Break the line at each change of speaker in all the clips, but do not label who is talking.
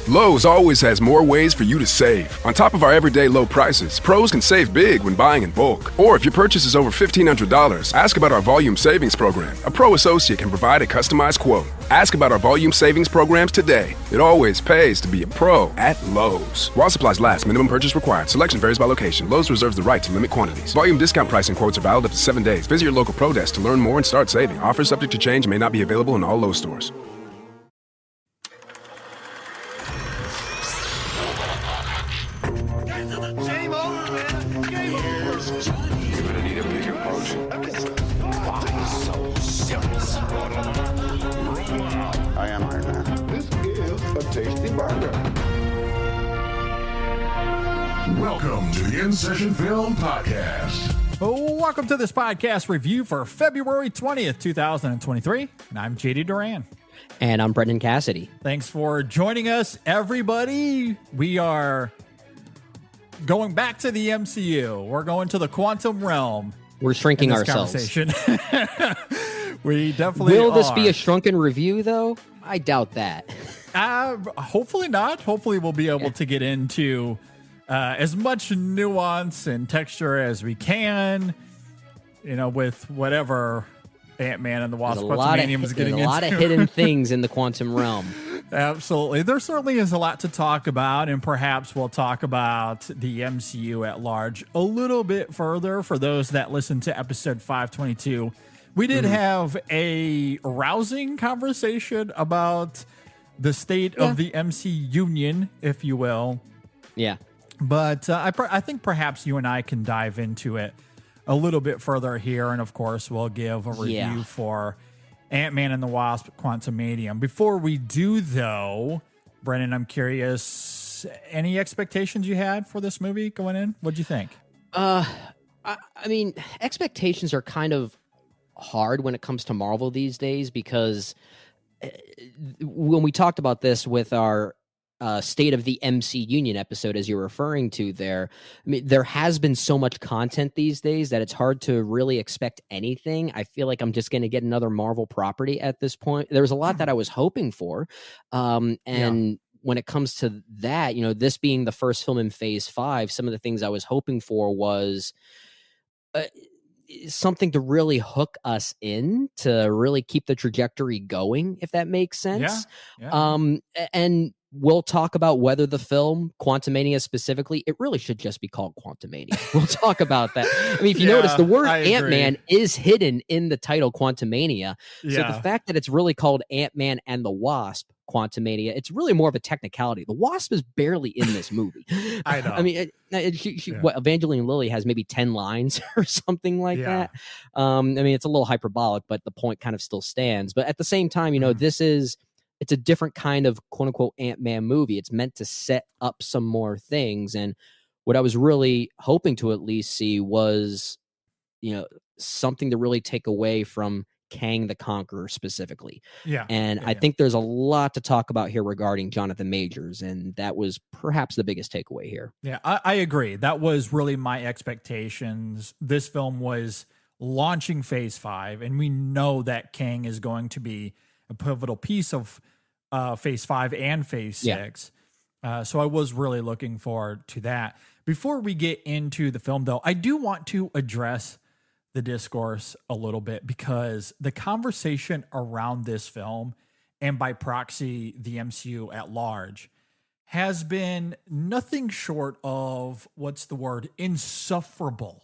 Lowe's always has more ways for you to save. On top of our everyday low prices, pros can save big when buying in bulk. Or if your purchase is over $1,500, ask about our Volume Savings Program. A pro associate can provide a customized quote. Ask about our Volume Savings Programs today. It always pays to be a pro at Lowe's. While supplies last, minimum purchase required. Selection varies by location. Lowe's reserves the right to limit quantities. Volume discount pricing quotes are valid up to 7 days. Visit your local pro desk to learn more and start saving. Offers subject to change and may not be available in all Lowe's stores.
Game over, man. Game over.
You're gonna need a bigger boat.
Why so serious?
I am Iron Man.
This is a tasty burger.
Welcome to the InSession Film Podcast.
Welcome to this podcast review for February 20th, 2023. And I'm JD Duran.
And I'm Brendan Cassidy.
Thanks for joining us, everybody. We are going back to the MCU. We're going to the quantum realm.
We're shrinking
in this
ourselves.
Conversation. We definitely
Will this
are.
be a shrunken review, though? I doubt that.
Hopefully not. Hopefully we'll be able to get into as much nuance and texture as we can, you know, with whatever Ant-Man and the Wasp Quantumania is getting into.
A lot of hidden things in the quantum realm.
Absolutely. There certainly is a lot to talk about, and perhaps we'll talk about the MCU at large a little bit further. For those that listened to episode 522, we did have a rousing conversation about the state of the MC Union, if you will.
Yeah.
But I think perhaps you and I can dive into it a little bit further here, and of course, we'll give a review for Ant-Man and the Wasp Quantumania. Before we do, though, Brennan, I'm curious, any expectations you had for this movie going in? What'd you think?
I mean, expectations are kind of hard when it comes to Marvel these days, because when we talked about this with our State of the MC Union episode, as you're referring to there, I mean, there has been so much content these days that it's hard to really expect anything. I feel like I'm just going to get another Marvel property at this point. There was a lot that I was hoping for. When it comes to that, you know, this being the first film in phase 5, some of the things I was hoping for was something to really hook us in, to really keep the trajectory going, if that makes sense. And we'll talk about whether the film, Quantumania specifically, it really should just be called Quantumania. We'll talk about that. I mean, if you notice, the word Ant-Man is hidden in the title Quantumania. So the fact that it's really called Ant-Man and the Wasp Quantumania, it's really more of a technicality. The Wasp is barely in this movie.
I know.
I mean, what, Evangeline Lilly has maybe 10 lines or something like that. I mean, it's a little hyperbolic, but the point kind of still stands. But at the same time, you know, it's a different kind of quote unquote Ant-Man movie. It's meant to set up some more things. And what I was really hoping to at least see was, you know, something to really take away from Kang the Conqueror specifically. I think there's a lot to talk about here regarding Jonathan Majors, and that was perhaps the biggest takeaway here.
Yeah, I agree. That was really my expectations. This film was launching phase 5, and we know that Kang is going to be a pivotal piece of phase 5 and phase 6. So I was really looking forward to that. Before we get into the film, though, I do want to address the discourse a little bit, because the conversation around this film, and by proxy the MCU at large, has been nothing short of, what's the word, insufferable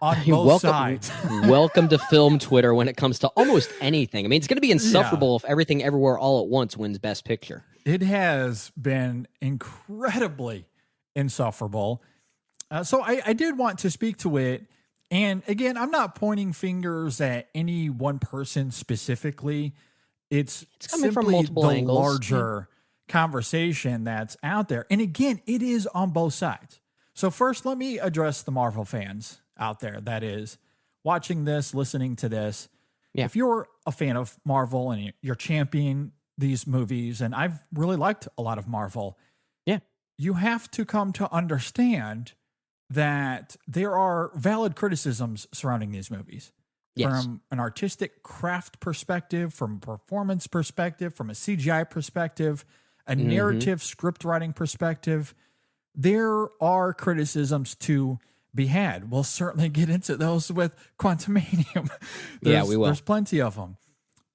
on both sides.
Welcome to film Twitter when it comes to almost anything. I mean, it's going to be insufferable if Everything Everywhere All at Once wins Best Picture.
It has been incredibly insufferable. So I did want to speak to it. And again, I'm not pointing fingers at any one person specifically. It's
coming from
simply
multiple
the
angles.
larger conversation that's out there. And again, it is on both sides. So first, let me address the Marvel fans out there that is watching this, listening to this. If you're a fan of Marvel and you're championing these movies, and I've really liked a lot of Marvel, you have to come to understand that there are valid criticisms surrounding these movies. From an artistic craft perspective, from a performance perspective, from a CGI perspective. a narrative script writing perspective, there are criticisms to be had. We'll certainly get into those with Quantumania.
Yeah, we will.
There's plenty of them.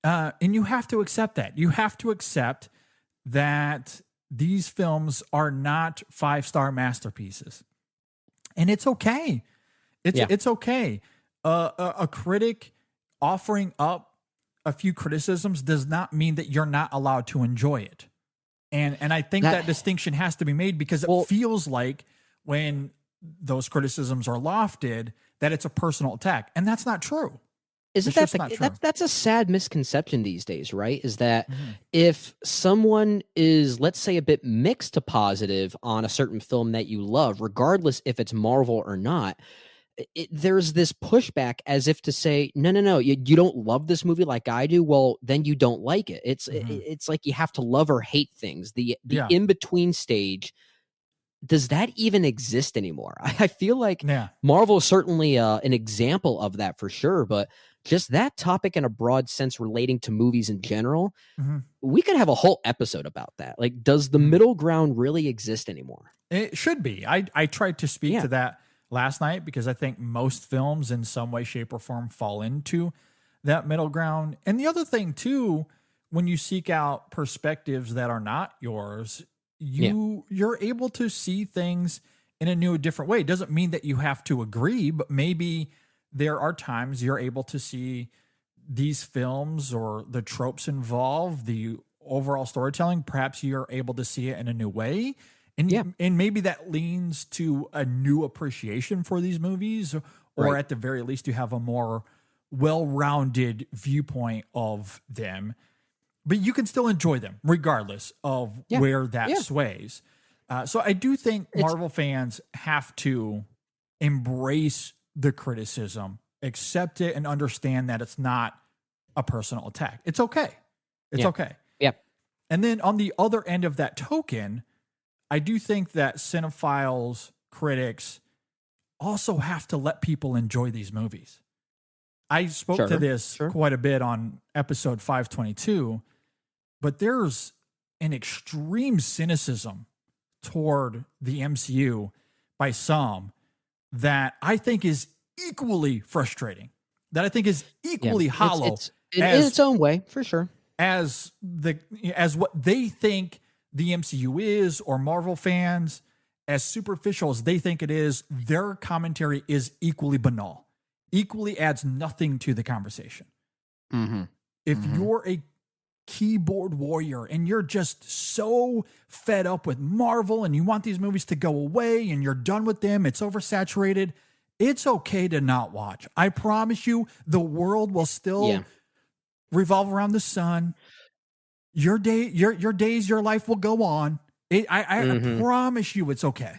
And you have to accept that. You have to accept that these films are not 5-star masterpieces. And it's okay. It's okay. A critic offering up a few criticisms does not mean that you're not allowed to enjoy it. And I think that distinction has to be made, because it feels like when those criticisms are lofted that it's a personal attack, and that's not true.
Isn't that that's a sad misconception these days, right? Is that if someone is, let's say, a bit mixed to positive on a certain film that you love, regardless if it's Marvel or not, there's this pushback as if to say, no, you don't love this movie like I do. Well, then you don't like it. It's like you have to love or hate things. The in between stage. Does that even exist anymore? I feel like Marvel is certainly an example of that for sure, but just that topic in a broad sense relating to movies in general, we could have a whole episode about that. Like, does the middle ground really exist anymore?
It should be. I tried to speak to that last night, because I think most films in some way, shape, or form fall into that middle ground. And the other thing too, when you seek out perspectives that are not yours, you're able to see things in a new, different way. It doesn't mean that you have to agree, but maybe there are times you're able to see these films or the tropes involved, the overall storytelling. Perhaps you're able to see it in a new way. And maybe that leans to a new appreciation for these movies, or at the very least, you have a more well-rounded viewpoint of them. But you can still enjoy them regardless of where that sways. So I do think Marvel fans have to embrace the criticism, accept it, and understand that it's not a personal attack. It's okay. It's okay.
Yeah.
And then on the other end of that token, I do think that cinephiles, critics also have to let people enjoy these movies. I spoke to this quite a bit on episode 522. But there's an extreme cynicism toward the MCU by some that I think is equally frustrating, that I think is equally hollow.
In its own way, for sure.
As what they think the MCU is, or Marvel fans, as superficial as they think it is, their commentary is equally banal, equally adds nothing to the conversation. If you're a keyboard warrior and you're just so fed up with Marvel and you want these movies to go away and you're done with them, it's oversaturated, it's okay to not watch. I promise you, the world will still revolve around the sun. Your days, your life will go on. I promise you, it's okay.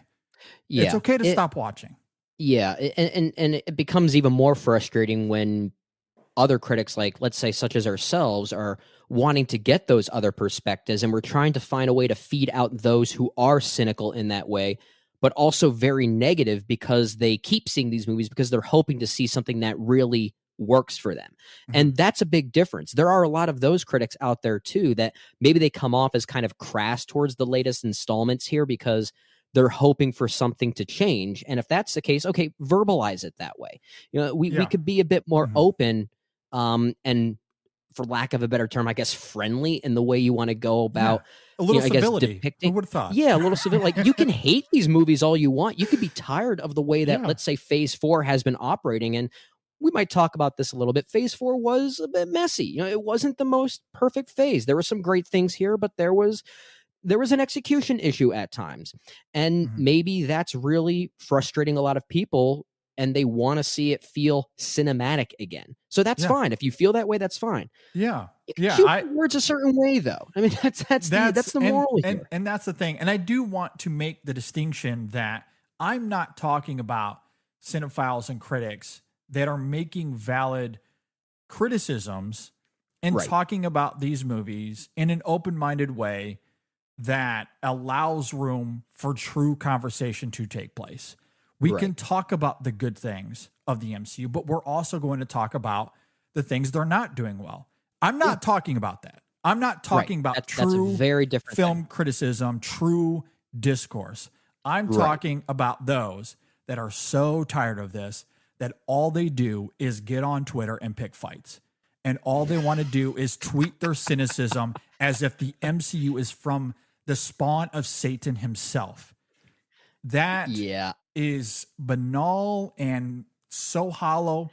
It's okay to stop watching.
Yeah, and it becomes even more frustrating when other critics, like, let's say, such as ourselves, are wanting to get those other perspectives, and we're trying to find a way to feed out those who are cynical in that way, but also very negative because they keep seeing these movies because they're hoping to see something that really works for them. And that's a big difference. There are a lot of those critics out there too that maybe they come off as kind of crass towards the latest installments here because they're hoping for something to change. And if that's the case, okay, verbalize it that way. You know, we could be a bit more open, and, for lack of a better term, I guess, friendly in the way you want to go about
a little civility.
I guess, depicting.
Who would have thought?
Yeah, a little civility. Like, you can hate these movies all you want. You could be tired of the way that, let's say, Phase 4 has been operating, and we might talk about this a little bit. Phase 4 was a bit messy. You know, it wasn't the most perfect phase. There were some great things here, but there was an execution issue at times, and maybe that's really frustrating a lot of people, and they want to see it feel cinematic again. So that's fine. If you feel that way, that's fine.
Yeah.
You can shoot words a certain way, though. I mean, that's the moral here.
And that's the thing. And I do want to make the distinction that I'm not talking about cinephiles and critics that are making valid criticisms and talking about these movies in an open-minded way that allows room for true conversation to take place. We can talk about the good things of the MCU, but we're also going to talk about the things they're not doing well. I'm not talking about that. I'm not talking about
That's
true
a very different
film
thing.
criticism, true discourse. I'm
Right.
talking about those that are so tired of this that all they do is get on Twitter and pick fights. And all they want to do is tweet their cynicism as if the MCU is from the spawn of Satan himself. That
Yeah.
is banal and so hollow,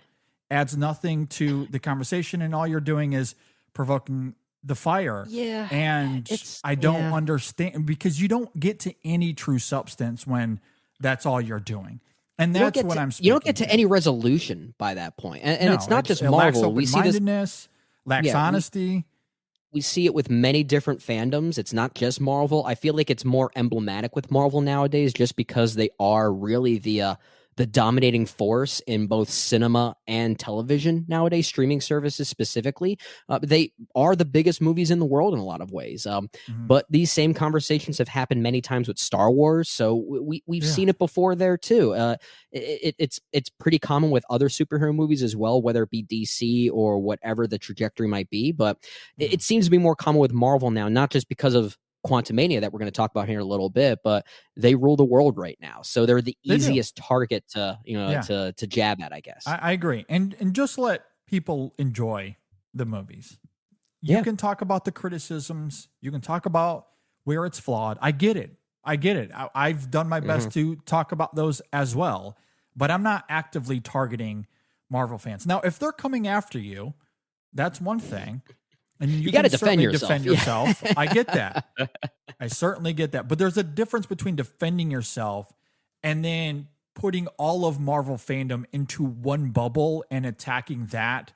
adds nothing to the conversation, and all you're doing is provoking the fire.
Yeah,
And I don't understand, because you don't get to any true substance when that's all you're doing. And
You don't
that's
get
what
to-
I'm speaking
You don't get to any resolution by that point. And
No,
it's not just
it lacks
Marvel. We see this.
open-mindedness, lacks
Yeah,
honesty.
We see it with many different fandoms. It's not just Marvel. I feel like it's more emblematic with Marvel nowadays, just because they are really the dominating force in both cinema and television nowadays, streaming services specifically. They are the biggest movies in the world in a lot of ways. But these same conversations have happened many times with Star Wars, so we've seen it before there too. It's pretty common with other superhero movies as well, whether it be DC or whatever the trajectory might be. But it seems to be more common with Marvel now, not just because of Quantumania that we're going to talk about here in a little bit, but they rule the world right now, so they're the easiest target to to jab at, I guess.
I agree, and just let people enjoy the movies. You can talk about the criticisms. You can talk about where it's flawed. I get it. I've done my best to talk about those as well, but I'm not actively targeting Marvel fans. Now, if they're coming after you, that's one thing. And you
got to
can
defend
certainly
yourself.
defend yourself. I get that. I certainly get that. But there's a difference between defending yourself and then putting all of Marvel fandom into one bubble and attacking that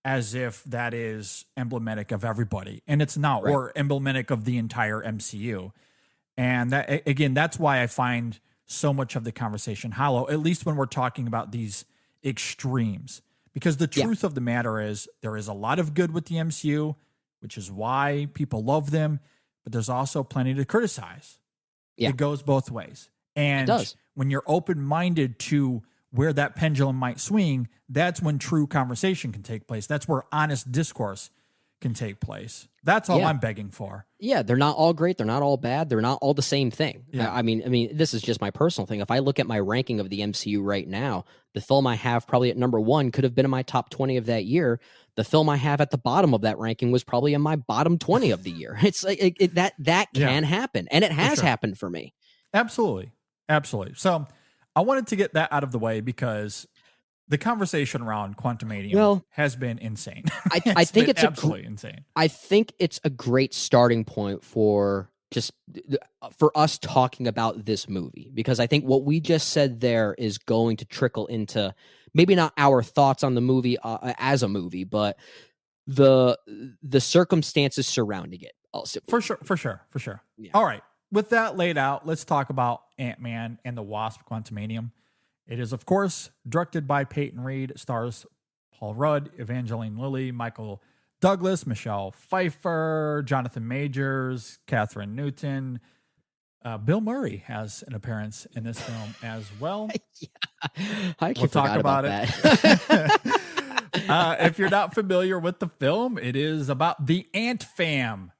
as if that is emblematic of everybody. And it's not, or emblematic of the entire MCU. And that, again, that's why I find so much of the conversation hollow, at least when we're talking about these extremes. Because the truth of the matter is there is a lot of good with the MCU, which is why people love them, but there's also plenty to criticize. It goes both ways. And when you're open-minded to where that pendulum might swing, that's when true conversation can take place. That's where honest discourse can take place. That's all I'm begging for.
Yeah, they're not all great. They're not all bad. They're not all the same thing.
Yeah.
I mean, this is just my personal thing. If I look at my ranking of the MCU right now, the film I have probably at number 1 could have been in my top 20 of that year. The film I have at the bottom of that ranking was probably in my bottom 20 of the year. It's like that can happen, and it has happened for me.
Absolutely. So I wanted to get that out of the way because the conversation around Quantumania has been insane.
I think it's
absolutely insane.
I think it's a great starting point for us talking about this movie, because I think what we just said there is going to trickle into maybe not our thoughts on the movie as a movie, but the circumstances surrounding it. Also,
for sure. Yeah. All right. With that laid out, let's talk about Ant-Man and the Wasp: Quantumania. It is, of course, directed by Peyton Reed, stars Paul Rudd, Evangeline Lilly, Michael Douglas, Michelle Pfeiffer, Jonathan Majors, Catherine Newton. Bill Murray has an appearance in this film as well.
We'll
talk about it. If you're not familiar with the film, it is about the Ant Fam.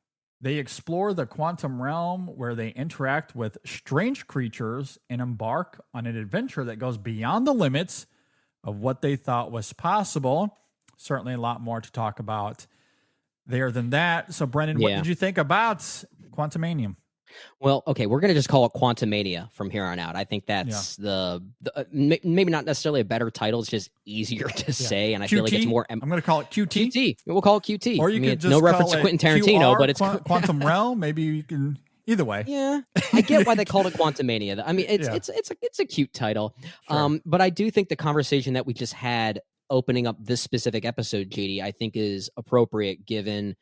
They explore the quantum realm where they interact with strange creatures and embark on an adventure that goes beyond the limits of what they thought was possible. Certainly a lot more to talk about there than that. So, Brendan, what did you think about Quantumania?
Well, okay, we're going to just call it Quantumania from here on out. I think that's maybe not necessarily a better title. It's just easier to say, and I feel like it's more.
I'm going to call it QT.
QT. We'll call it QT.
Or you could just
no
call
reference to Quentin Tarantino,
QR,
but it's
Quantum Realm. Maybe you can either way.
Yeah, I get why they called it Quantumania. I mean, it's a cute title.
Sure.
But I do think the conversation that we just had opening up this specific episode, JD, I think is appropriate given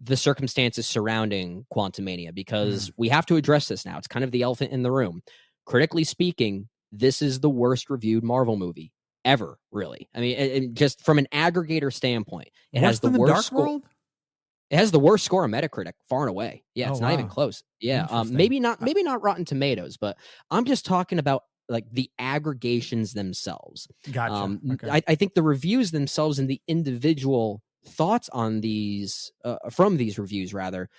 the circumstances surrounding Quantumania, because we have to address this now. It's kind of the elephant in the room. Critically speaking, this is the worst reviewed Marvel movie ever, really. I mean, it just from an aggregator standpoint, it has the worst score. It has the worst score on Metacritic, far and away. Yeah, it's not even close. Yeah, maybe not Rotten Tomatoes, but I'm just talking about like the aggregations themselves.
Gotcha. Okay.
I think the reviews themselves and the individual thoughts on these from these reviews, rather,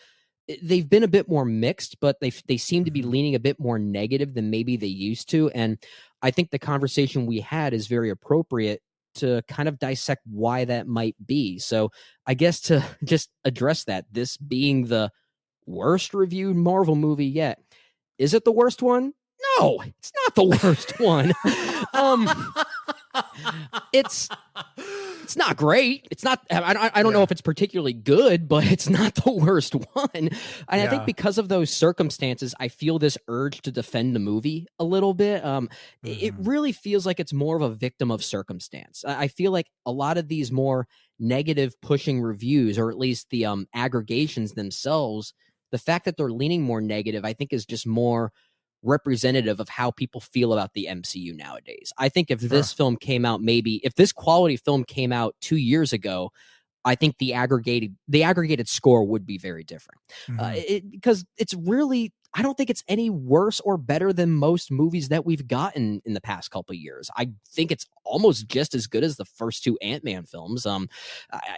they've been a bit more mixed, but they seem to be leaning a bit more negative than maybe they used to. And I think the conversation we had is very appropriate to kind of dissect why that might be. So I guess to just address that, this being the worst reviewed Marvel movie yet, is it the worst one? No, it's not the worst one. It's not great. It's not. I don't know if it's particularly good, but it's not the worst one. And I think because of those circumstances, I feel this urge to defend the movie a little bit. It really feels like it's more of a victim of circumstance. I feel like a lot of these more negative pushing reviews, or at least the aggregations themselves, the fact that they're leaning more negative, I think is just more representative of how people feel about the MCU nowadays. I think if this film came out, if this quality film came out 2 years ago, I think the aggregated score would be very different. Because it's really, I don't think it's any worse or better than most movies that we've gotten in the past couple of years. I think it's almost just as good as the first 2 Ant-Man films.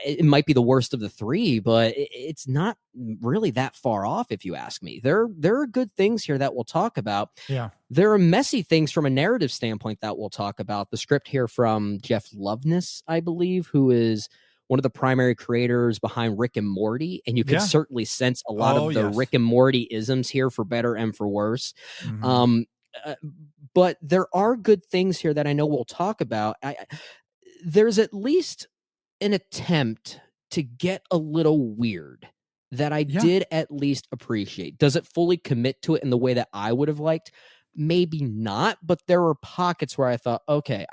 It might be the worst of the 3, but it's not really that far off, if you ask me. There are good things here that we'll talk about.
Yeah.
There are messy things from a narrative standpoint that we'll talk about. The script here from Jeff Loveness, I believe, who is one of the primary creators behind Rick and Morty, and you can certainly sense a lot of the Rick and Morty isms here, for better and for worse. But there are good things here that I know we'll talk about. There's at least an attempt to get a little weird that I did at least appreciate. Does it fully commit to it in the way that I would have liked? Maybe not, but there were pockets where I thought, okay,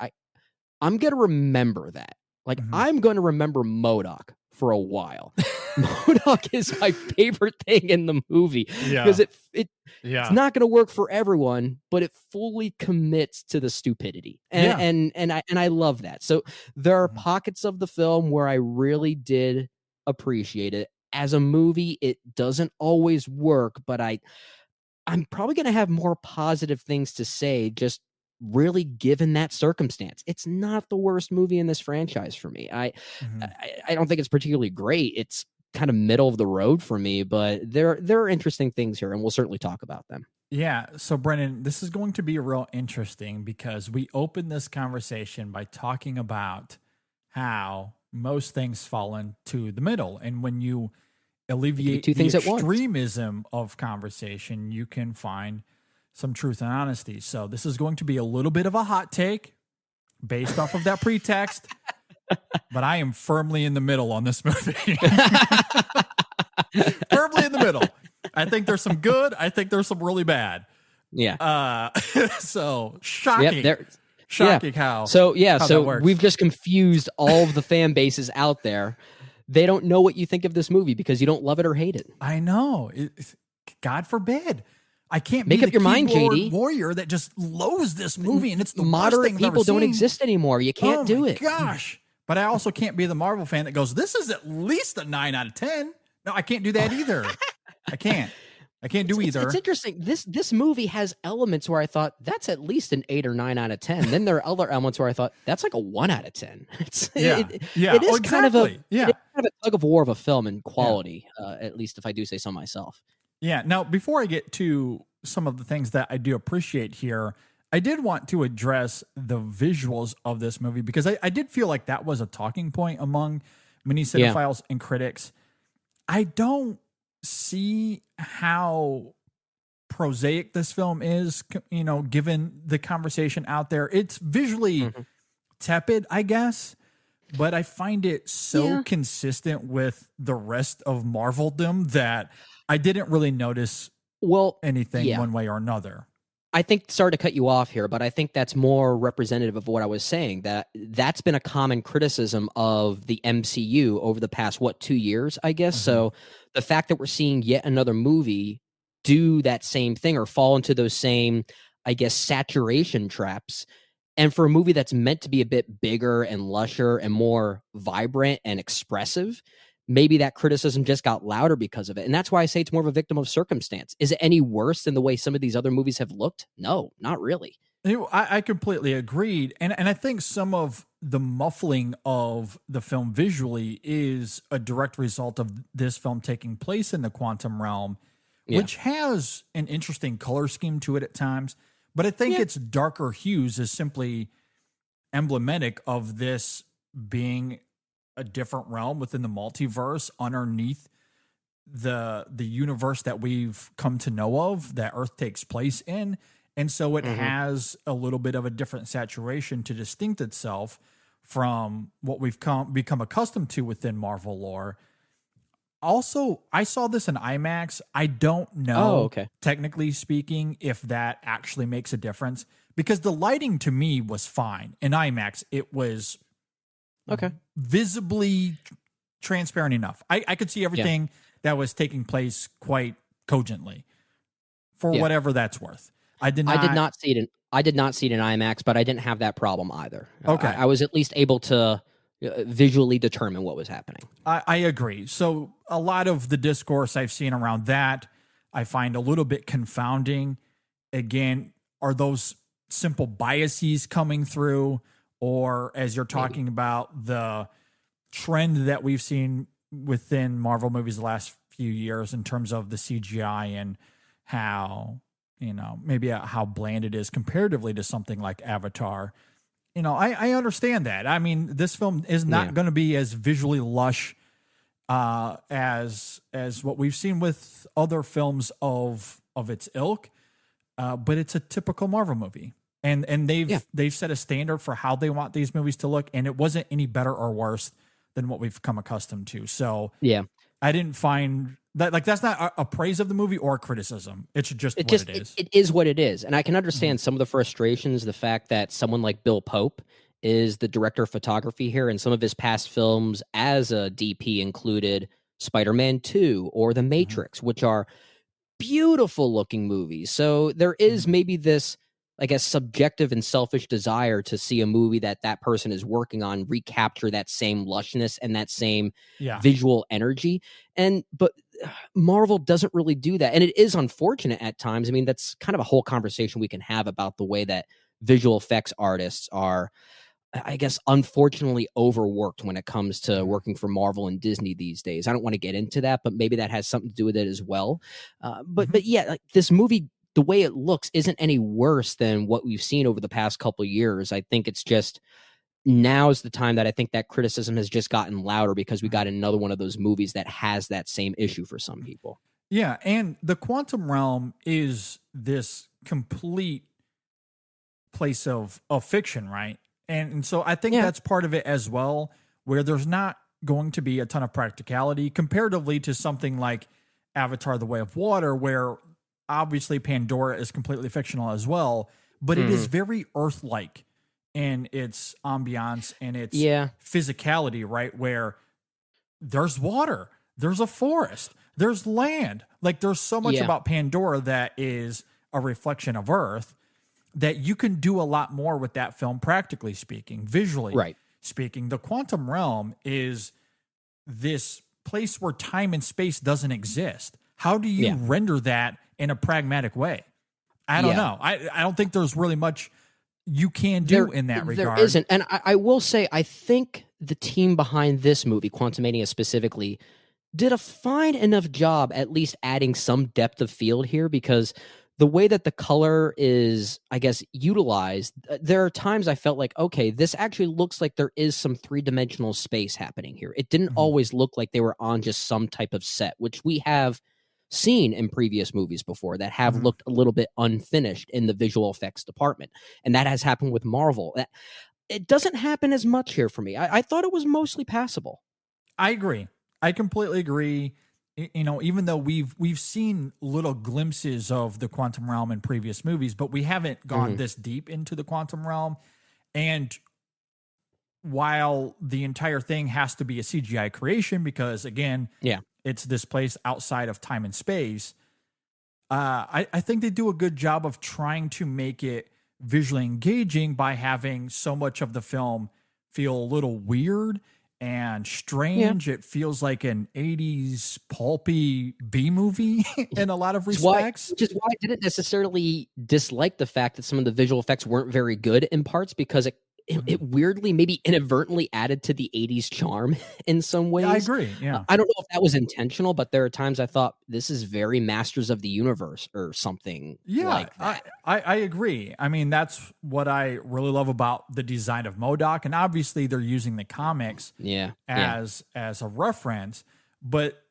I'm going to remember that. Like, I'm going to remember MODOK for a while. MODOK is my favorite thing in the movie because it's not going to work for everyone, but it fully commits to the stupidity, and I love that. So there are pockets of the film where I really did appreciate it. As a movie, it doesn't always work, but I'm probably going to have more positive things to say, just really given that circumstance. It's not the worst movie in this franchise for me. I don't think it's particularly great. It's kind of middle of the road for me, but there are interesting things here, and we'll certainly talk about them.
Yeah. So Brennan, this is going to be real interesting because we opened this conversation by talking about how most things fall into the middle. And when you alleviate
two things
the
at once.
extremism of conversation, you can find some truth and honesty. So this is going to be a little bit of a hot take based off of that pretext, but I am firmly in the middle on this movie. Firmly in the middle. I think there's some good. I think there's some really bad.
Yeah.
So shocking.
Shocking
how.
So
how that works.
we've just confused all of the fan bases out there. They don't know what you think of this movie because you don't love it or hate it.
I know. God forbid. I can't
make
be
up
the
your mind,
keyboard
JD.
warrior that just loathes this movie, and it's the
Moderate
worst thing I've
people
ever
don't
seen.
exist anymore. You can't do it.
Gosh. But I also can't be the Marvel fan that goes, this is at least a 9 out of 10. No, I can't do that either. I can't do either.
It's interesting. This movie has elements where I thought that's at least an 8 or 9 out of 10. Then there are other elements where I thought that's like a 1 out of 10. It is kind of a tug of war of a film in quality, at least if I do say so myself.
Yeah. Now, before I get to some of the things that I do appreciate here, I did want to address the visuals of this movie because I did feel like that was a talking point among many cinephiles and critics. I don't see how prosaic this film is, given the conversation out there. It's visually tepid, I guess, but I find it so consistent with the rest of Marveldom that I didn't really notice anything one way or another.
I think, sorry to cut you off here, but I think that's more representative of what I was saying, that's been a common criticism of the MCU over the past, 2 years, I guess. So the fact that we're seeing yet another movie do that same thing or fall into those same, I guess, saturation traps. And for a movie that's meant to be a bit bigger and lusher and more vibrant and expressive, maybe that criticism just got louder because of it. And that's why I say it's more of a victim of circumstance. Is it any worse than the way some of these other movies have looked? No, not really.
I completely agreed. And I think some of the muffling of the film visually is a direct result of this film taking place in the quantum realm, which has an interesting color scheme to it at times. But I think its darker hues is simply emblematic of this being a different realm within the multiverse underneath the universe that we've come to know of, that Earth takes place in. And so it has a little bit of a different saturation to distinct itself from what we've become accustomed to within Marvel lore. Also, I saw this in IMAX. I don't know, technically speaking, if that actually makes a difference, because the lighting to me was fine. In IMAX, it was visibly transparent enough. I could see everything that was taking place quite cogently, for whatever that's worth. I did not see it in IMAX, but I didn't have that problem either.
Okay. I was at least able to visually determine what was happening.
I agree. So a lot of the discourse I've seen around that, I find a little bit confounding. Again, are those simple biases coming through? Or as you're talking about the trend that we've seen within Marvel movies the last few years in terms of the CGI and how, maybe how bland it is comparatively to something like Avatar. I understand that. I mean, this film is not going to be as visually lush as what we've seen with other films of its ilk, but it's a typical Marvel movie, and they've set a standard for how they want these movies to look, and it wasn't any better or worse than what we've come accustomed to. So I didn't find that, like, that's not a praise of the movie or a criticism. It's just what it is.
It is what it is. And I can understand some of the frustrations, the fact that someone like Bill Pope is the director of photography here, and some of his past films as a DP included Spider-Man 2 or The Matrix, which are beautiful looking movies. So there is maybe this, I guess, subjective and selfish desire to see a movie that person is working on recapture that same lushness and that same visual energy. But Marvel doesn't really do that. And it is unfortunate at times. I mean, that's kind of a whole conversation we can have about the way that visual effects artists are, I guess, unfortunately overworked when it comes to working for Marvel and Disney these days. I don't want to get into that, but maybe that has something to do with it as well. But yeah, like, this movie, the way it looks isn't any worse than what we've seen over the past couple of years. I think it's just now is the time that I think that criticism has just gotten louder because we got another one of those movies that has that same issue for some people.
Yeah, and the quantum realm is this complete place of fiction, right? And so I think that's part of it as well, where there's not going to be a ton of practicality comparatively to something like Avatar: The Way of Water, where obviously Pandora is completely fictional as well, but it is very Earth-like in its ambiance and its physicality, right? Where there's water, there's a forest, there's land. Like, there's so much about Pandora that is a reflection of Earth that you can do a lot more with that film, practically speaking, visually speaking. The quantum realm is this place where time and space doesn't exist. How do you render that in a pragmatic way? I don't know. I don't think there's really much you can do in that regard.
There isn't. And I will say, I think the team behind this movie, Quantumania specifically, did a fine enough job at least adding some depth of field here, because the way that the color is, I guess, utilized, there are times I felt like, okay, this actually looks like there is some three-dimensional space happening here. It didn't always look like they were on just some type of set, which we have seen in previous movies before that have looked a little bit unfinished in the visual effects department. And that has happened with Marvel. It doesn't happen as much here for me. I thought it was mostly passable.
I agree. I completely agree. Even though we've seen little glimpses of the quantum realm in previous movies, but we haven't gone this deep into the quantum realm. And while the entire thing has to be a CGI creation, because again, it's this place outside of time and space, I think they do a good job of trying to make it visually engaging by having so much of the film feel a little weird and strange. It feels like an 80s pulpy B movie in a lot of respects.
Which is why I didn't necessarily dislike the fact that some of the visual effects weren't very good in parts, because it weirdly, maybe inadvertently added to the 80s charm in some ways.
Yeah, I agree. Yeah.
I don't know if that was intentional, but there are times I thought this is very Masters of the Universe or something like that.
I agree. I mean, that's what I really love about the design of MODOK. And obviously they're using the comics as a reference, but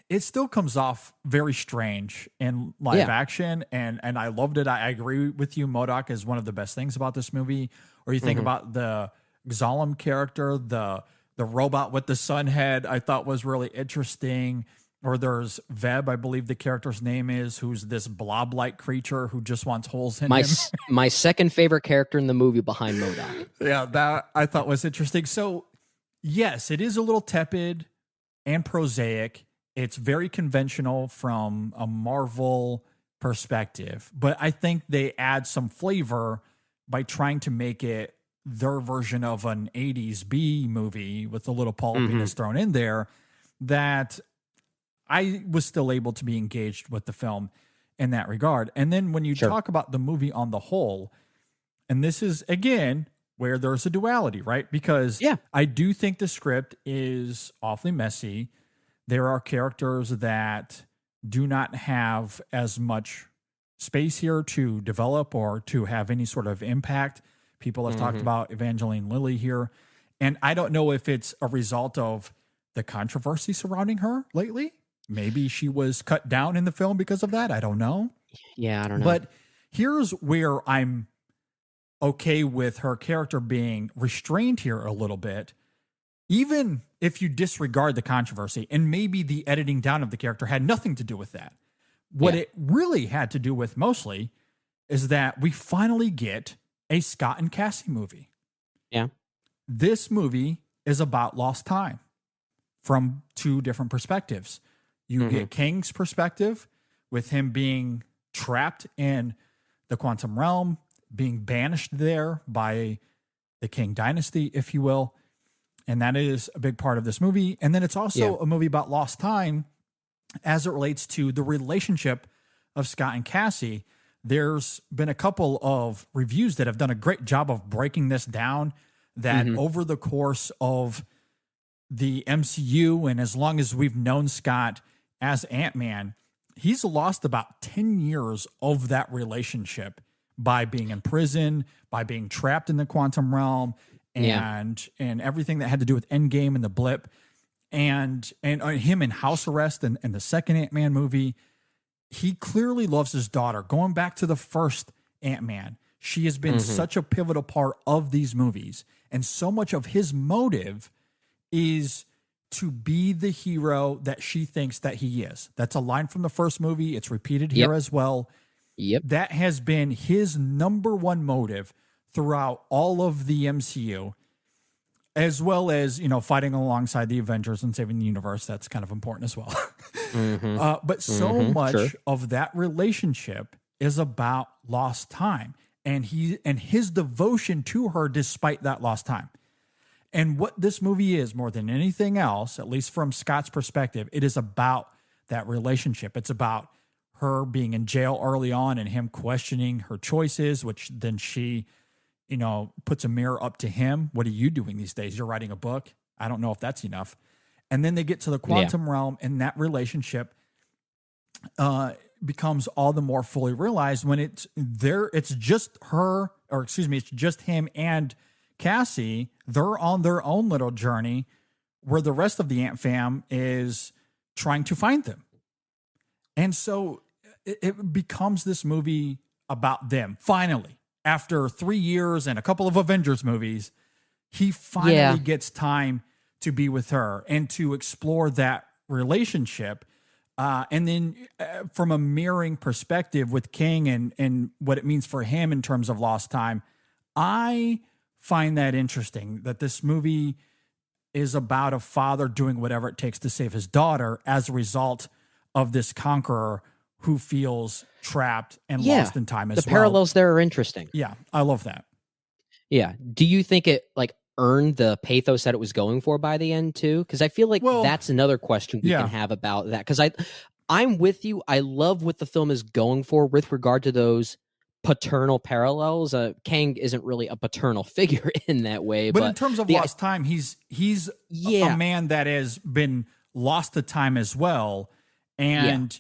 it still comes off very strange in live action. And I loved it. I agree with you. MODOK is one of the best things about this movie. Or you think about the Xalem character, the robot with the sun head, I thought was really interesting. Or there's Veb, I believe the character's name is, who's this blob-like creature who just wants holes in him.
My second favorite character in the movie behind MODOK.
Yeah, that I thought was interesting. So, yes, it is a little tepid and prosaic. It's very conventional from a Marvel perspective, but I think they add some flavor by trying to make it their version of an 80s B movie with a little pulpiness thrown in there, that I was still able to be engaged with the film in that regard. And then when you talk about the movie on the whole, and this is, again, where there's a duality, right? Because I do think the script is awfully messy. There are characters that do not have as much space here to develop or to have any sort of impact. People have talked about Evangeline Lilly here. And I don't know if it's a result of the controversy surrounding her lately. Maybe she was cut down in the film because of that. I don't know.
Yeah, I don't know.
But here's where I'm okay with her character being restrained here a little bit. Even if you disregard the controversy, and maybe the editing down of the character had nothing to do with that. What it really had to do with mostly is that we finally get a Scott and Cassie movie.
Yeah.
This movie is about lost time from two different perspectives. You get King's perspective with him being trapped in the quantum realm, being banished there by the King dynasty, if you will. And that is a big part of this movie. And then it's also a movie about lost time as it relates to the relationship of Scott and Cassie. There's been a couple of reviews that have done a great job of breaking this down, that over the course of the MCU, and as long as we've known Scott as Ant-Man, he's lost about 10 years of that relationship by being in prison, by being trapped in the quantum realm, and everything that had to do with Endgame and the blip. And him in house arrest and the second Ant-Man movie. He clearly loves his daughter. Going back to the first Ant-Man, she has been such a pivotal part of these movies. And so much of his motive is to be the hero that she thinks that he is. That's a line from the first movie. It's repeated here as well. That has been his number one motive throughout all of the MCU. As well as, fighting alongside the Avengers and saving the universe. That's kind of important as well. But so much of that relationship is about lost time. And his devotion to her despite that lost time. And what this movie is, more than anything else, at least from Scott's perspective, it is about that relationship. It's about her being in jail early on and him questioning her choices, which then she puts a mirror up to him. What are you doing these days? You're writing a book. I don't know if that's enough. And then they get to the quantum realm, and that relationship becomes all the more fully realized when it's just her, or excuse me, it's just him and Cassie. They're on their own little journey where the rest of the Ant Fam is trying to find them. And so it becomes this movie about them, finally. After 3 years and a couple of Avengers movies, he finally gets time to be with her and to explore that relationship. And then from a mirroring perspective with King and what it means for him in terms of lost time, I find that interesting, that this movie is about a father doing whatever it takes to save his daughter as a result of this conqueror who feels trapped and lost in time as well.
The parallels there are interesting.
Yeah, I love that.
Yeah. Do you think it earn the pathos that it was going for by the end too? Because I feel like that's another question we can have about that. Because I'm with you. I love what the film is going for with regard to those paternal parallels. Kang isn't really a paternal figure in that way,
but in terms of lost time, he's
yeah.
a man that has been lost to time as well, and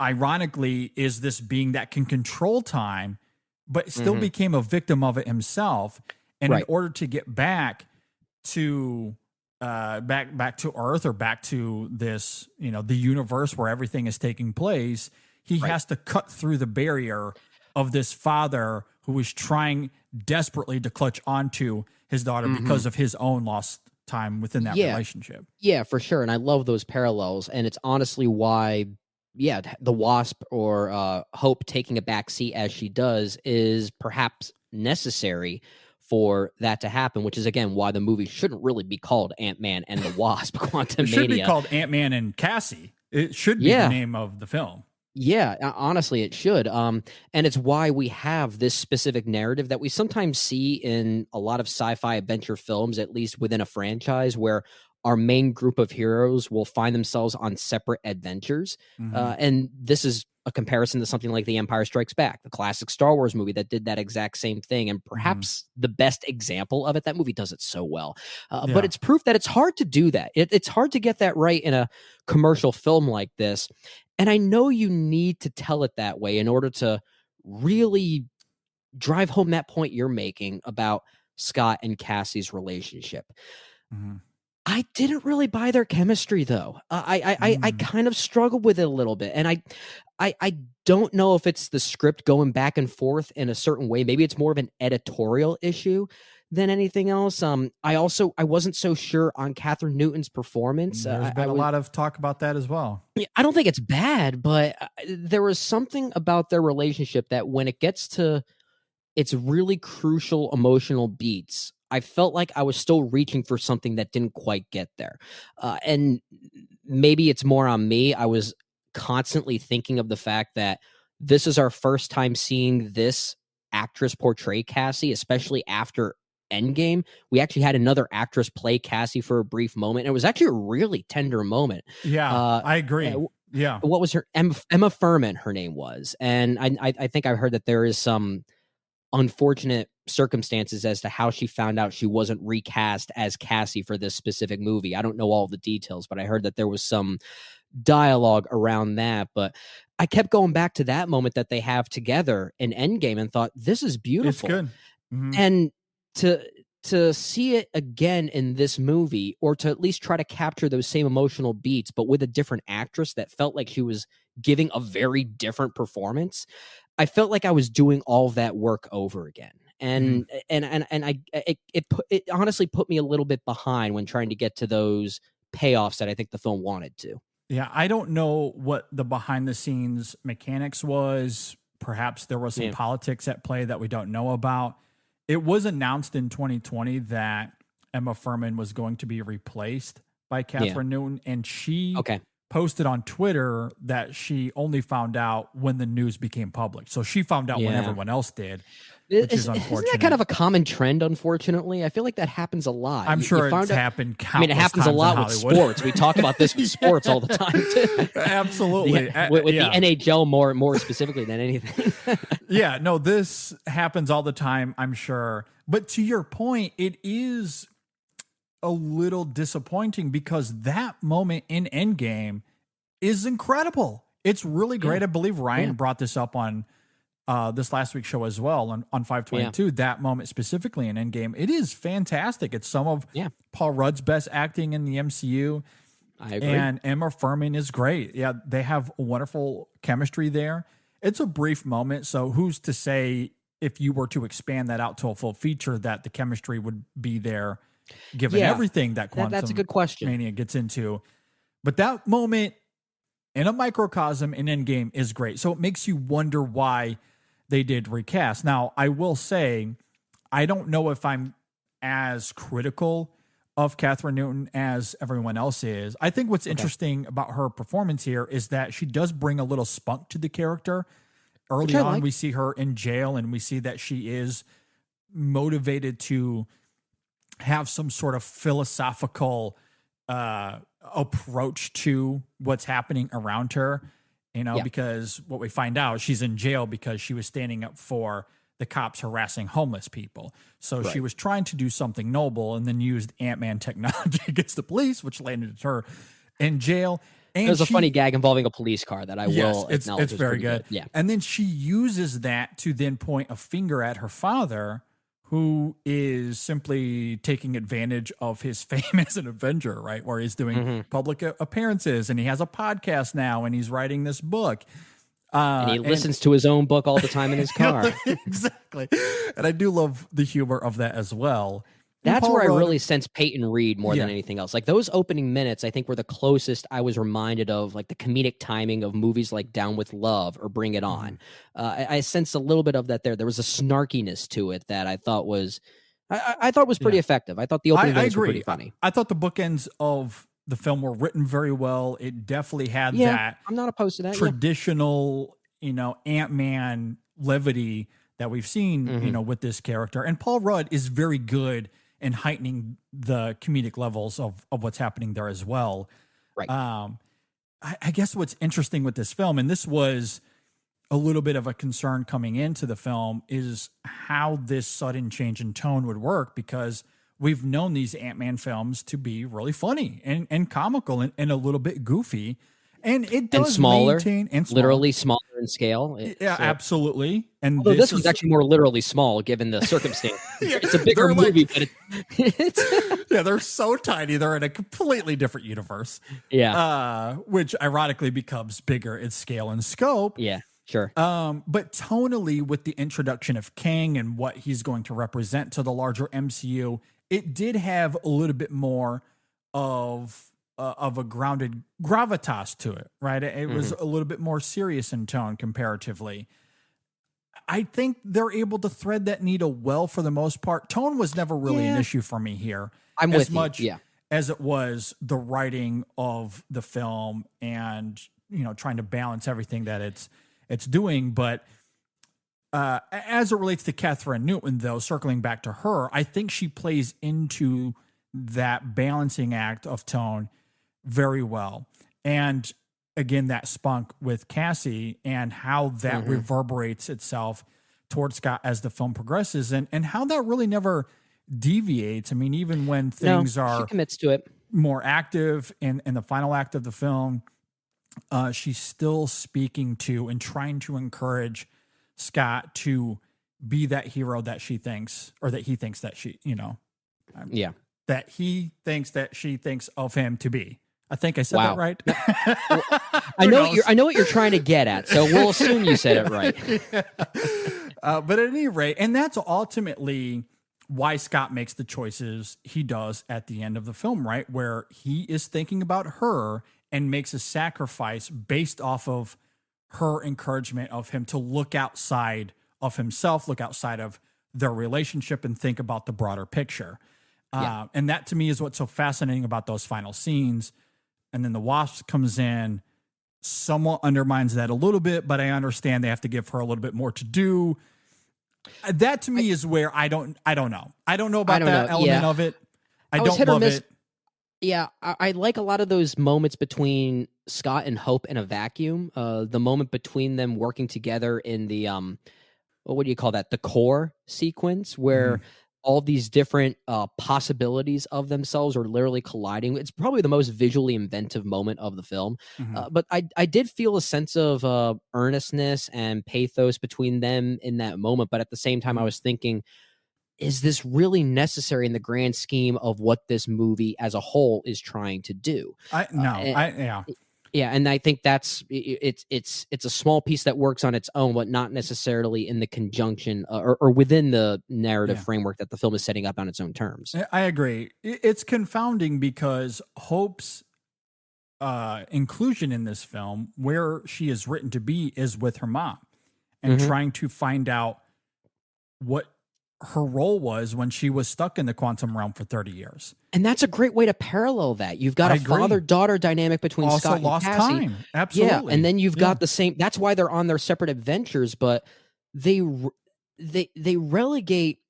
ironically is this being that can control time, but still became a victim of it himself. And in order to get back to back to Earth, or back to this, the universe where everything is taking place, he has to cut through the barrier of this father who is trying desperately to clutch onto his daughter because of his own lost time within that relationship.
Yeah, for sure. And I love those parallels. And it's honestly why, the Wasp, or Hope, taking a back seat as she does is perhaps necessary for that to happen, which is, again, why the movie shouldn't really be called Ant-Man and the Wasp: Quantumania.
It should be called Ant-Man and Cassie. It should be the name of the film.
Yeah, honestly, it should. And it's why we have this specific narrative that we sometimes see in a lot of sci-fi adventure films, at least within a franchise, where our main group of heroes will find themselves on separate adventures. And this is a comparison to something like The Empire Strikes Back, the classic Star Wars movie that did that exact same thing. And perhaps the best example of it, that movie does it so well. But it's proof that it's hard to do that. It's hard to get that right in a commercial film like this. And I know you need to tell it that way in order to really drive home that point you're making about Scott and Cassie's relationship. I didn't really buy their chemistry, though. I kind of struggled with it a little bit. And I don't know if it's the script going back and forth in a certain way. Maybe it's more of an editorial issue than anything else. I wasn't so sure on Catherine Newton's performance.
There's been a lot of talk about that as well.
I don't think it's bad, but there was something about their relationship that when it gets to its really crucial emotional beats, I felt like I was still reaching for something that didn't quite get there. And maybe it's more on me. I was constantly thinking of the fact that this is our first time seeing this actress portray Cassie, especially after Endgame. We actually had another actress play Cassie for a brief moment. And it was actually a really tender moment.
Yeah, I agree.
What was her? Emma Furman, her name was. And I think I heard that there is some unfortunate circumstances as to how she found out she wasn't recast as Cassie for this specific movie. I don't know all the details, but I heard that there was some dialogue around that. But I kept going back to that moment that they have together in Endgame and thought, this is beautiful.
It's good.
And to see it again in this movie, or to at least try to capture those same emotional beats, but with a different actress that felt like she was giving a very different performance, I felt like I was doing all of that work over again. And it honestly put me a little bit behind when trying to get to those payoffs that I think the film wanted to.
Yeah, I don't know what the behind the scenes mechanics was. Perhaps there was some politics at play that we don't know about. It was announced in 2020 that Emma Furman was going to be replaced by Catherine Newton, and she posted on Twitter that she only found out when the news became public. So she found out when everyone else did, which is unfortunate.
Isn't that kind of a common trend, unfortunately? I feel like that happens a lot.
I'm sure it's happened countless
it happens a lot with sports. We talk about this with sports all the time, too.
Absolutely.
With the NHL more specifically than anything.
Yeah, no, this happens all the time, I'm sure. But to your point, it is a little disappointing because that moment in Endgame is incredible. It's really great. I believe Ryan brought this up on this last week's show as well on 522. That moment specifically in Endgame, it is fantastic. It's some of Paul Rudd's best acting in the MCU.
I agree.
And Emma Furman is great. Yeah, they have wonderful chemistry there. It's a brief moment, so who's to say if you were to expand that out to a full feature that the chemistry would be there, given everything that
that's a good question.
Quantumania gets into. But that moment in a microcosm in Endgame is great. So it makes you wonder why they did recast. Now, I will say, I don't know if I'm as critical of Catherine Newton as everyone else is. I think what's interesting about her performance here is that she does bring a little spunk to the character. Early on, we see her in jail, and we see that she is motivated to have some sort of philosophical approach to what's happening around her, because what we find out, she's in jail because she was standing up for the cops harassing homeless people. So she was trying to do something noble and then used Ant-Man technology against the police, which landed her in jail. And
there's a funny gag involving a police car that I will acknowledge.
It's very good.
Yeah.
And then she uses that to then point a finger at her father, who is simply taking advantage of his fame as an Avenger, right? Where he's doing public appearances and he has a podcast now and he's writing this book.
And he listens to his own book all the time in his car.
Exactly. And I do love the humor of that as well.
That's where I really sense Peyton Reed more than anything else. Like those opening minutes, I think were the closest I was reminded of like the comedic timing of movies like Down with Love or Bring It On. I sensed a little bit of that there. There was a snarkiness to it that I thought was, I thought was pretty effective. I thought the opening minutes were pretty funny.
I thought the bookends of the film were written very well. It definitely had that.
I'm not opposed to that.
Traditional, Ant-Man levity that we've seen, with this character. And Paul Rudd is very good in heightening the comedic levels of what's happening there as well.
Right.
I guess what's interesting with this film, and this was a little bit of a concern coming into the film, is how this sudden change in tone would work, because we've known these Ant-Man films to be really funny and comical and a little bit goofy. And it does maintain and
literally smaller in scale.
Absolutely. And
this was actually more literally small given the circumstance. It's a bigger movie, but it's
they're so tiny. They're in a completely different universe.
Yeah.
Which ironically becomes bigger in scale and scope.
Yeah, sure.
But tonally, with the introduction of Kang and what he's going to represent to the larger MCU, it did have a little bit more of a grounded gravitas to it, right? It was a little bit more serious in tone comparatively. I think they're able to thread that needle well for the most part. Tone was never really an issue for me here.
I'm
as
with
much
you. Yeah.
as it was the writing of the film and, trying to balance everything that it's doing. But as it relates to Catherine Newton, though, circling back to her, I think she plays into that balancing act of tone very well. And again, that spunk with Cassie and how that reverberates itself towards Scott as the film progresses, and how that really never deviates. I mean, even when things
she commits to it
more active in the final act of the film, she's still speaking to and trying to encourage Scott to be that hero that she thinks, or that he thinks that she, that he thinks that she thinks of him to be. I think I said that right.
I know what you're trying to get at, so we'll assume you said it right.
But at any rate, and that's ultimately why Scott makes the choices he does at the end of the film, right? Where he is thinking about her and makes a sacrifice based off of her encouragement of him to look outside of himself, look outside of their relationship, and think about the broader picture. And that to me is what's so fascinating about those final scenes. And then the Wasp comes in, somewhat undermines that a little bit, but I understand they have to give her a little bit more to do. That to me is where I don't know. I don't know about that element of it. I don't love it.
Yeah, I like a lot of those moments between Scott and Hope in a vacuum. The moment between them working together in the what do you call that? The core sequence where all these different possibilities of themselves are literally colliding. It's probably the most visually inventive moment of the film. But I did feel a sense of earnestness and pathos between them in that moment. But at the same time, I was thinking, is this really necessary in the grand scheme of what this movie as a whole is trying to do? Yeah, and I think that's it's a small piece that works on its own, but not necessarily in the conjunction or within the narrative framework that the film is setting up on its own terms.
I agree. It's confounding because Hope's inclusion in this film, where she is written to be, is with her mom and trying to find out what her role was when she was stuck in the quantum realm for 30 years.
And that's a great way to parallel that. You've got a father-daughter dynamic between
also
Scott and
lost
Cassie.
Time. Absolutely.
Yeah, and then you've got the same. That's why they're on their separate adventures, but they relegate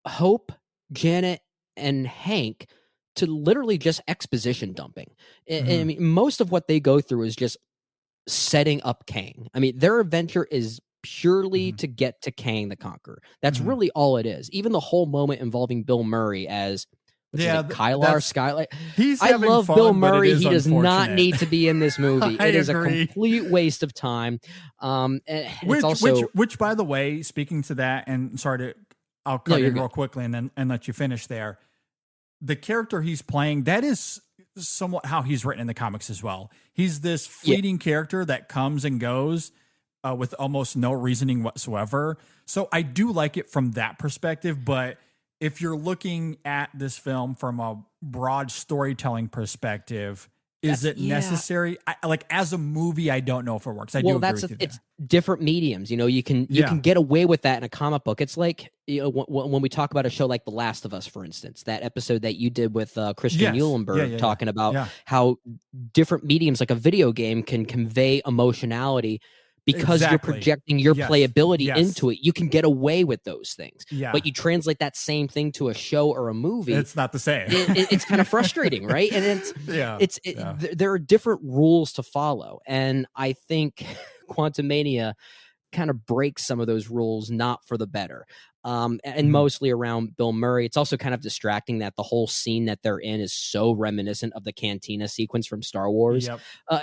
Hope, Janet, and Hank to literally just exposition dumping. I mean, most of what they go through is just setting up Kang. I mean, their adventure is purely to get to Kang the Conqueror. That's really all it is. Even the whole moment involving Bill Murray as Kylar Skylight. I love
fun,
Bill Murray. He does not
unfortunate.
need to be in this movie. It is
agree.
a complete waste of time.
Which, by the way, speaking to that, and I'll cut in real quickly and let you finish there. The character he's playing, that is somewhat how he's written in the comics as well. He's this fleeting character that comes and goes with almost no reasoning whatsoever. So I do like it from that perspective, but if you're looking at this film from a broad storytelling perspective, is it necessary? As a movie, I don't know if it works. I do agree with you there.
It's different mediums. You know, you can get away with that in a comic book. It's like, you know, when we talk about a show like The Last of Us, for instance, that episode that you did with Christian Eulenberg talking about how different mediums, like a video game, can convey emotionality. Because you're projecting your playability into it, you can get away with those things. Yeah. But you translate that same thing to a show or a movie,
it's not the same.
It's kind of frustrating, right? And there are different rules to follow, and I think Quantumania kind of breaks some of those rules, not for the better. And mostly around Bill Murray. It's also kind of distracting that the whole scene that they're in is so reminiscent of the Cantina sequence from Star Wars.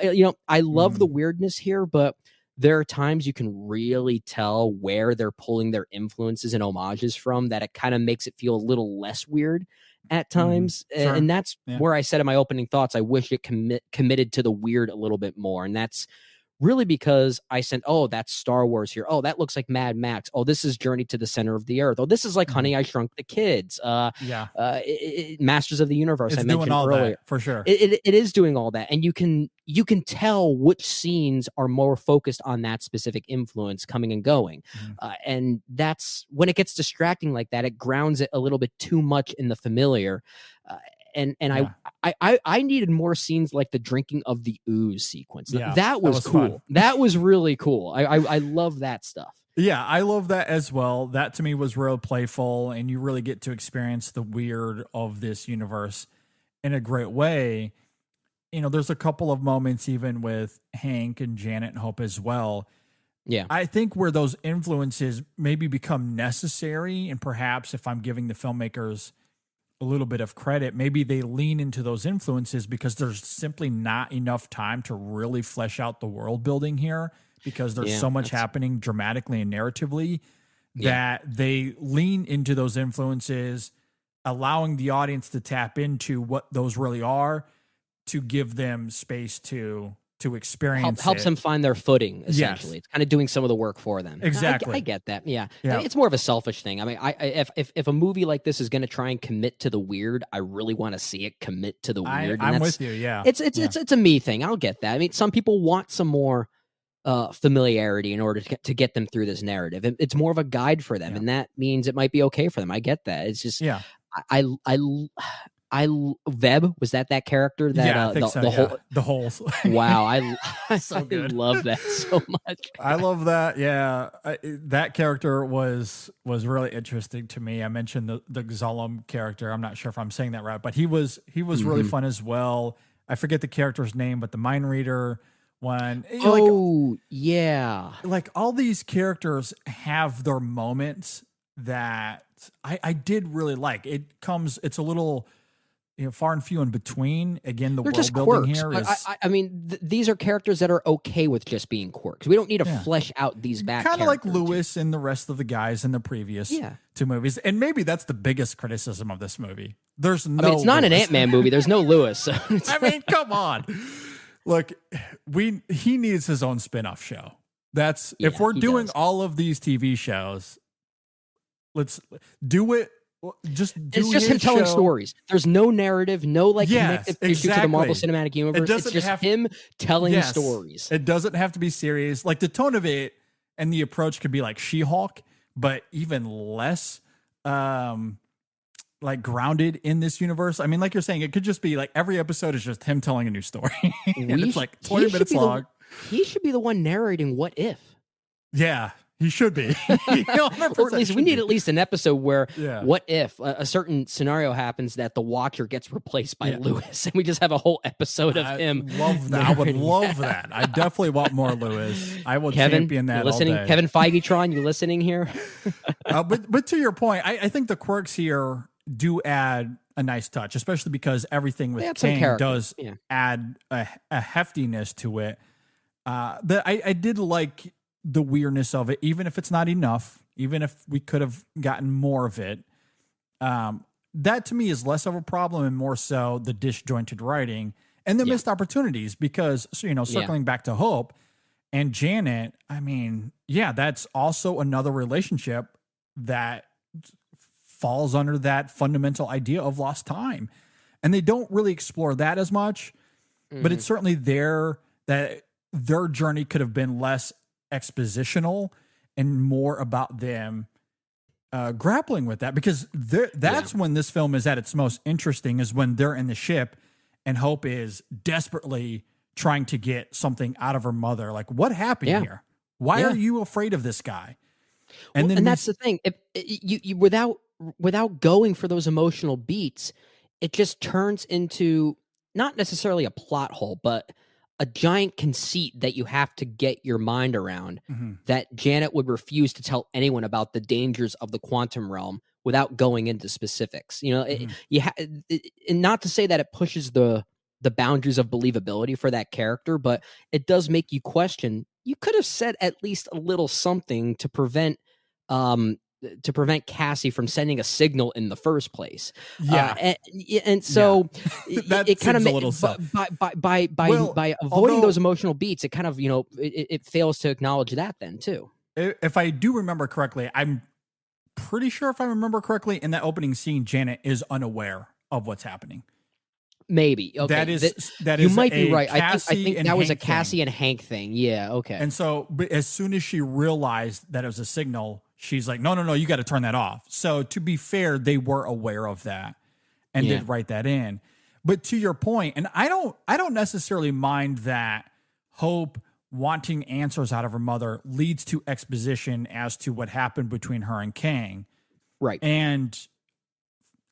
You know, I love the weirdness here, but there are times you can really tell where they're pulling their influences and homages from, that it kind of makes it feel a little less weird at times. And that's where I said in my opening thoughts, I wish it committed to the weird a little bit more. And that's really because I said, oh, that's Star Wars here. Oh, that looks like Mad Max. Oh, this is Journey to the Center of the Earth. Oh, this is like Honey, I Shrunk the Kids. Masters of the Universe.
It's
I mentioned
doing all
earlier.
that, for sure.
It is doing all that. And you can tell which scenes are more focused on that specific influence coming and going. And that's when it gets distracting like that, it grounds it a little bit too much in the familiar. I needed more scenes like the drinking of the ooze sequence. That was cool.
Fun.
That was really cool. I love that stuff.
Yeah, I love that as well. That to me was real playful, and you really get to experience the weird of this universe in a great way. You know, there's a couple of moments even with Hank and Janet and Hope as well. Yeah. I think where those influences maybe become necessary, and perhaps if I'm giving the filmmakers a little bit of credit, maybe they lean into those influences because there's simply not enough time to really flesh out the world building here, because there's so much happening dramatically and narratively that they lean into those influences, allowing the audience to tap into what those really are, to give them space to experience
helps them find their footing, essentially. It's kind of doing some of the work for them.
Exactly.
I get that. Yeah. I mean, it's more of a selfish thing. I mean, if a movie like this is going to try and commit to the weird, I really want to see it commit to the weird.
I'm with you. Yeah.
It's a me thing. I'll get that. I mean, some people want some more familiarity in order to get them through this narrative. It's more of a guide for them, and that means it might be okay for them. I get that. It's just, Veb, was that character that
I think the holes.
Wow, I so good. Love that so much.
I love that. Yeah, that character was really interesting to me. I mentioned the Gollum character. I'm not sure if I'm saying that right, but he was really fun as well. I forget the character's name, but the mind reader one. Like all these characters have their moments that I did really like. It's a little, far and few in between. Again, the world building here is...
I mean, these are characters that are okay with just being quirks. We don't need to flesh out these back
kind of
characters.
like Lewis and the rest of the guys in the previous two movies. And maybe that's the biggest criticism of this movie. There's no...
I mean, it's not an Ant-Man movie. There's no Lewis. So
I mean, come on. Look, he needs his own spin-off show. If we're doing all of these TV shows, let's do it. It's
just him telling stories. There's no narrative, no connective issue to the Marvel Cinematic Universe. It's just him telling stories.
It doesn't have to be serious. Like the tone of it and the approach could be like She-Hulk, but even less grounded in this universe. I mean, like you're saying, it could just be like every episode is just him telling a new story. And it's like 20 minutes long.
He should be the one narrating What If.
Yeah. He should be. He'll
Or at least we need at least an episode where
Yeah.
what if a certain scenario happens that the Watcher gets replaced by Lewis, and we just have a whole episode of him.
Love that. I would love that. I definitely want more Lewis. I will
Kevin,
champion that
you listening?
all day.
Kevin Feigetron, you listening here?
But to your point, I think the quirks here do add a nice touch, especially because everything with
add some
Kang
character.
does
Yeah.
add a heftiness to it. That I did like the weirdness of it, even if it's not enough, even if we could have gotten more of it. That to me is less of a problem and more so the disjointed writing and the missed opportunities because, circling back to Hope and Janet, I mean, that's also another relationship that falls under that fundamental idea of lost time. And they don't really explore that as much, but it's certainly there that their journey could have been less expositional and more about them grappling with that, because that's when this film is at its most interesting, is when they're in the ship and Hope is desperately trying to get something out of her mother. Like, what happened here? Why are you afraid of this guy? And then
that's the thing. If you without going for those emotional beats, it just turns into not necessarily a plot hole, but a giant conceit that you have to get your mind around, that Janet would refuse to tell anyone about the dangers of the quantum realm without going into specifics. And not to say that it pushes the boundaries of believability for that character, but it does make you question. You could have said at least a little something to prevent Cassie from sending a signal in the first place. And so it kind of makes by avoiding those emotional beats, it kind of it fails to acknowledge that then too.
If I do remember correctly, I'm pretty sure if I remember correctly, in that opening scene, Janet is unaware of what's happening.
Maybe. Okay.
That
you
is
might be right. I
Cassie
think
and
that was a
Hank thing.
Cassie and Hank thing. Yeah. Okay.
And so, but as soon as she realized that it was a signal, she's like, no, you got to turn that off. So to be fair, they were aware of that and did write that in. But to your point, and I don't necessarily mind that Hope wanting answers out of her mother leads to exposition as to what happened between her and Kang.
Right.
And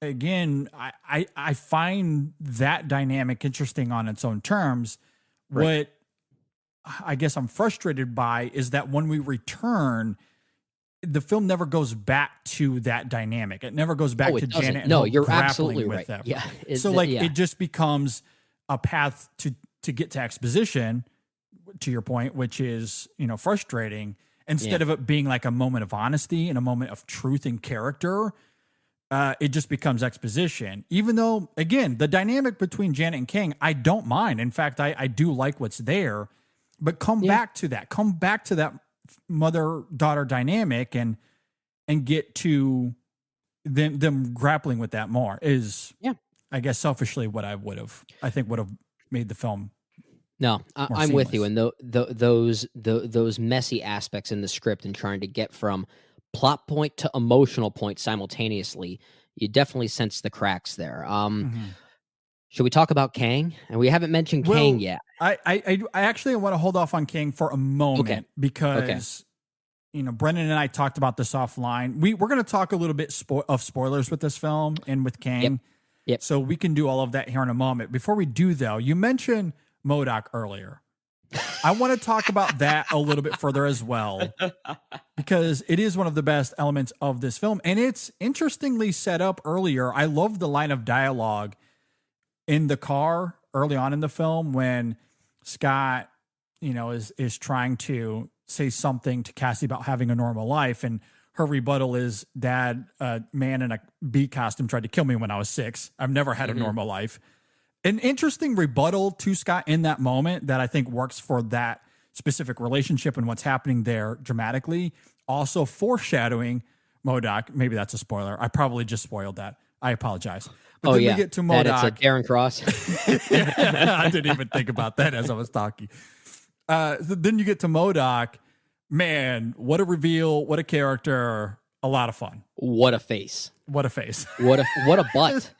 again, I find that dynamic interesting on its own terms. Right. What I guess I'm frustrated by is that when we return, the film never goes back to that dynamic. It never goes back to Janet. And Hope
you're
grappling
absolutely
with
right.
that.
Yeah.
It just becomes a path to get to exposition, to your point, which is, frustrating, instead of it being like a moment of honesty and a moment of truth and character. It just becomes exposition, even though, again, the dynamic between Janet and Kang, I don't mind. In fact, I do like what's there, but come back to that mother-daughter dynamic and get to them grappling with that more is, I guess, selfishly what I would have made the film.
No, I'm with you. And those messy aspects in the script and trying to get from plot point to emotional point simultaneously, you definitely sense the cracks there. Should we talk about Kang? And we haven't mentioned Kang yet.
I actually want to hold off on Kang for a moment because Brendan and I talked about this offline. We're going to talk a little bit of spoilers with this film and with Kang.
Yep.
So we can do all of that here in a moment. Before we do, though, you mentioned MODOK earlier. I want to talk about that a little bit further as well, because it is one of the best elements of this film. And it's interestingly set up earlier. I love the line of dialogue in the car early on in the film when Scott, is trying to say something to Cassie about having a normal life. And her rebuttal is, Dad, a man in a bee costume tried to kill me when I was 6. I've never had a normal life. An interesting rebuttal to Scott in that moment that I think works for that specific relationship and what's happening there dramatically. Also foreshadowing MODOK. Maybe that's a spoiler. I probably just spoiled that. I apologize. But then we get to MODOK.
That it's a Darren Cross.
I didn't even think about that as I was talking. Then you get to MODOK. Man, what a reveal. What a character. A lot of fun.
What a face.
What a face.
What a butt.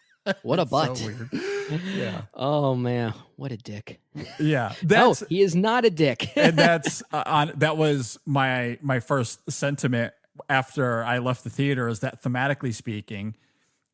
What a butt.
So weird. Yeah.
Oh man, what a dick.
Yeah,
No, he is not a dick.
and that's that was my first sentiment after I left the theater, is that thematically speaking.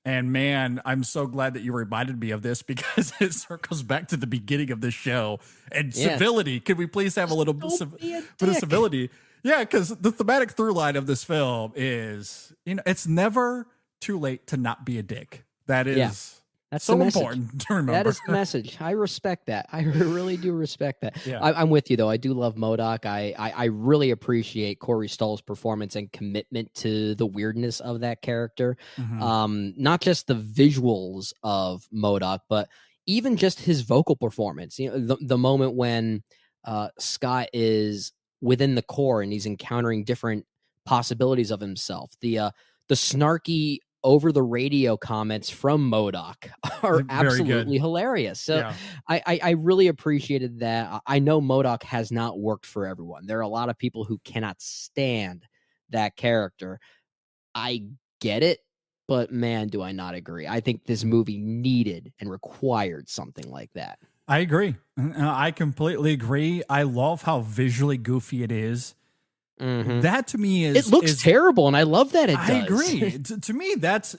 And man, I'm so glad that you reminded me of this, because it circles back to the beginning of the show and
Yeah.
civility. Could we please have a little bit of civility? Yeah, because the thematic through line of this film is, it's never too late to not be a dick. That is
That's
so
the message.
important to remember.
That is the message. I respect that. I really do respect that.
Yeah.
I'm with you, though. I do love MODOK. I really appreciate Corey Stoll's performance and commitment to the weirdness of that character. Not just the visuals of MODOK, but even just his vocal performance. The moment when Scott is within the core and he's encountering different possibilities of himself. The snarky over the radio comments from MODOK are absolutely hilarious. So
Yeah.
I really appreciated that. I know MODOK has not worked for everyone. There are a lot of people who cannot stand that character. I get it, but man, do I not agree. I think this movie needed and required something like that.
I agree. I completely agree. I love how visually goofy it is. That to me is,
it looks terrible, and I love that it does.
I agree. To me, that's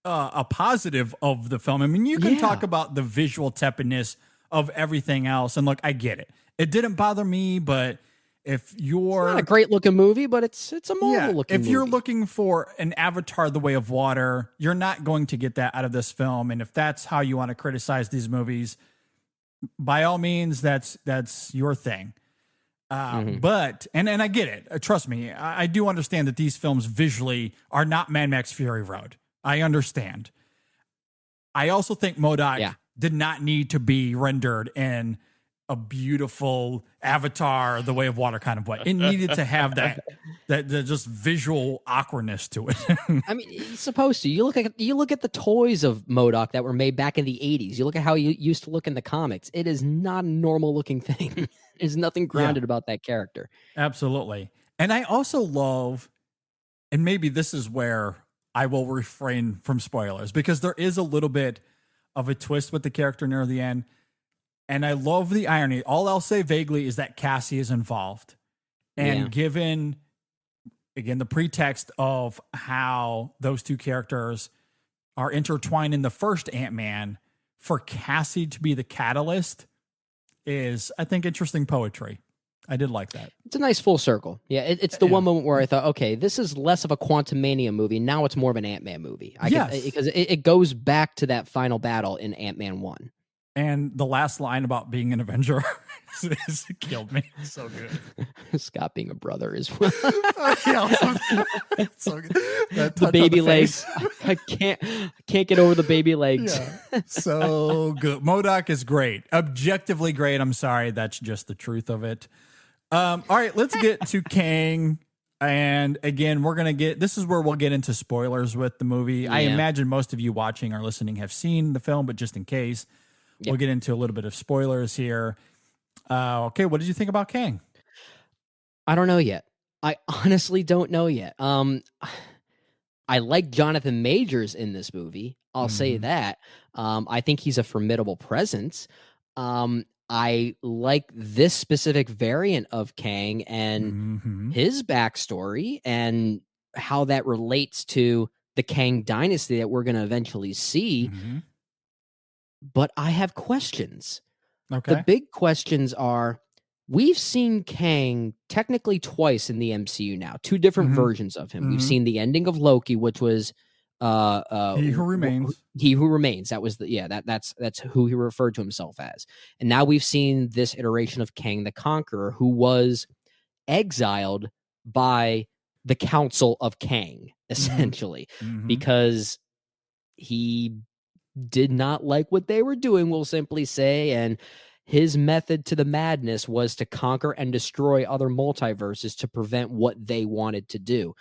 a positive of the film. I mean, you can talk about the visual tepidness of everything else, and look, I get it. It didn't bother me, but if you're
It's not a great looking movie, but it's a Marvel looking
if
movie.
you're looking for an Avatar: The Way of Water, you're not going to get that out of this film. And if that's how you want to criticize these movies, by all means, that's your thing. But and I get it. Trust me, I do understand that these films visually are not Mad Max Fury Road. I understand. I also think MODOK did not need to be rendered in a beautiful Avatar, The Way of Water kind of way. It needed to have that just visual awkwardness to it.
I mean, it's supposed to. You look at the toys of MODOK that were made back in the 80s. You look at how you used to look in the comics. It is not a normal looking thing. There's nothing grounded about that character.
Absolutely. And I also love, and maybe this is where I will refrain from spoilers, because there is a little bit of a twist with the character near the end. And I love the irony. All I'll say vaguely is that Cassie is involved. And given, again, the pretext of how those two characters are intertwined in the first Ant-Man, for Cassie to be the catalyst is, I think, interesting poetry. I did like that.
It's a nice full circle. Yeah, it's the one moment where I thought, okay, this is less of a Quantumania movie. Now it's more of an Ant-Man movie. Because it goes back to that final battle in Ant-Man 1.
And the last line about being an Avenger killed me. So good.
Scott being a brother is
So good.
the baby legs. I can't get over the baby legs.
Yeah. So good. MODOK is great. Objectively great. I'm sorry. That's just the truth of it. All right, let's get to Kang. And again, this is where we'll get into spoilers with the movie.
Yeah.
I imagine most of you watching or listening have seen the film, but just in case, we'll get into a little bit of spoilers here. Okay, what did you think about Kang?
I don't know yet. I honestly don't know yet. I like Jonathan Majors in this movie. I'll say that. I think he's a formidable presence. I like this specific variant of Kang and his backstory and how that relates to the Kang dynasty that we're going to eventually see. But I have questions.
Okay.
The big questions are, we've seen Kang technically twice in the MCU now, two different versions of him. We've seen the ending of Loki, which was
He Who Remains.
He Who Remains. That was that's who he referred to himself as. And now we've seen this iteration of Kang the Conqueror, who was exiled by the Council of Kang, essentially, because he did not like what they were doing, we'll simply say, and his method to the madness was to conquer and destroy other multiverses to prevent what they wanted to do.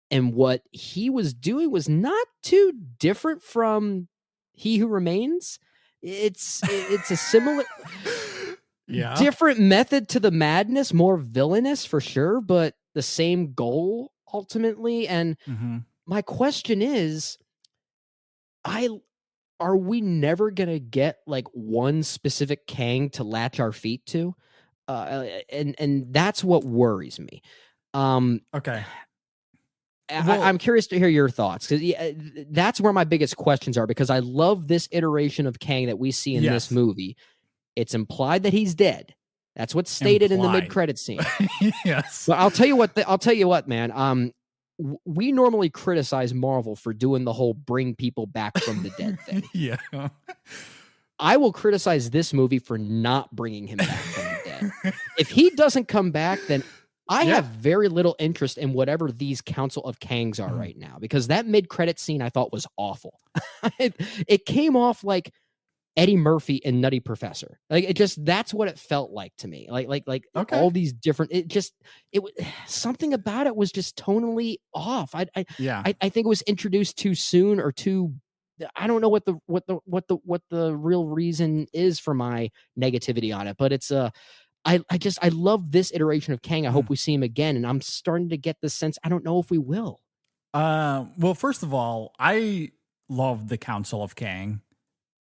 And what he was doing was not too different from He Who Remains. It's a similar different method to the madness, more villainous for sure, but the same goal ultimately. And my question is, are we never gonna get like one specific Kang to latch our feet to? And that's what worries me.
Okay.
I'm curious to hear your thoughts, because that's where my biggest questions are, because I love this iteration of Kang that we see in this movie. It's implied that he's dead. That's what's stated in the mid-credit scene.
Yes.
But I'll tell you what, man. We normally criticize Marvel for doing the whole bring people back from the dead thing.
Yeah.
I will criticize this movie for not bringing him back from the dead. If he doesn't come back, then I have very little interest in whatever these Council of Kangs are right now, because that mid-credit scene I thought was awful. It came off like Eddie Murphy in Nutty Professor. Like, that's what it felt like to me. Like all these different, something about it was just tonally off. I think it was introduced too soon, or too, I don't know what the real reason is for my negativity on it, but it's I love this iteration of Kang. I hope we see him again, and I'm starting to get the sense I don't know if we will.
Well, first of all, I love the Council of Kang.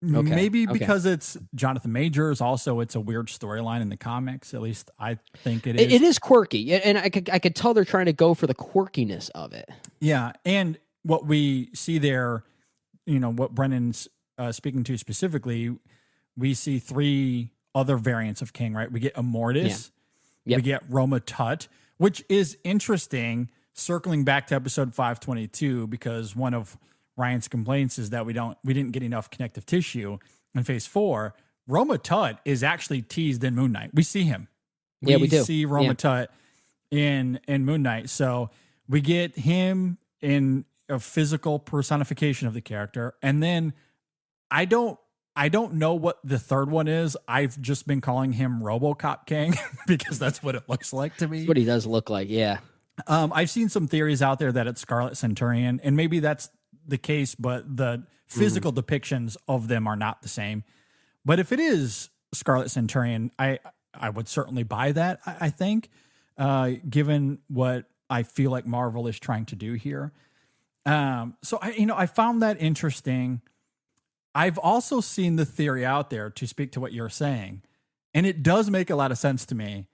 Okay.
Maybe because it's Jonathan Majors. Also, it's a weird storyline in the comics. At least I think it is.
It is quirky, and I could tell they're trying to go for the quirkiness of it.
Yeah, and what we see there, what Brennan's speaking to specifically, we see 3 other variants of Kang, right? We get Immortus, we get Roma Tut, which is interesting, circling back to episode 522, because one of Ryan's complaints is that we didn't get enough connective tissue in phase 4. Roma Tut is actually teased in Moon Knight. We see him. We do. See Roma Tut in Moon Knight. So we get him in a physical personification of the character. And then I don't know what the third one is. I've just been calling him RoboCop Kang because that's what it looks like to me.
That's what he does look like, yeah.
I've seen some theories out there that it's Scarlet Centurion, and maybe that's the case, but the physical depictions of them are not the same. But if it is Scarlet Centurion, I would certainly buy that, I think, given what I feel like Marvel is trying to do here. So I found that interesting. I've also seen the theory out there, to speak to what you're saying, and it does make a lot of sense to me,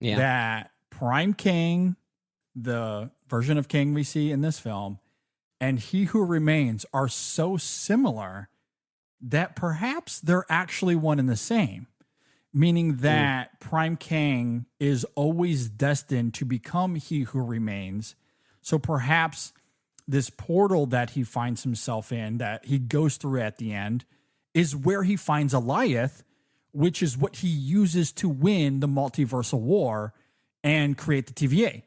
that Prime Kang, the version of Kang we see in this film, and He Who Remains are so similar that perhaps they're actually one and the same, meaning that Prime Kang is always destined to become He Who Remains. So perhaps this portal that he finds himself in, that he goes through at the end, is where he finds Alioth, which is what he uses to win the multiversal war and create the TVA.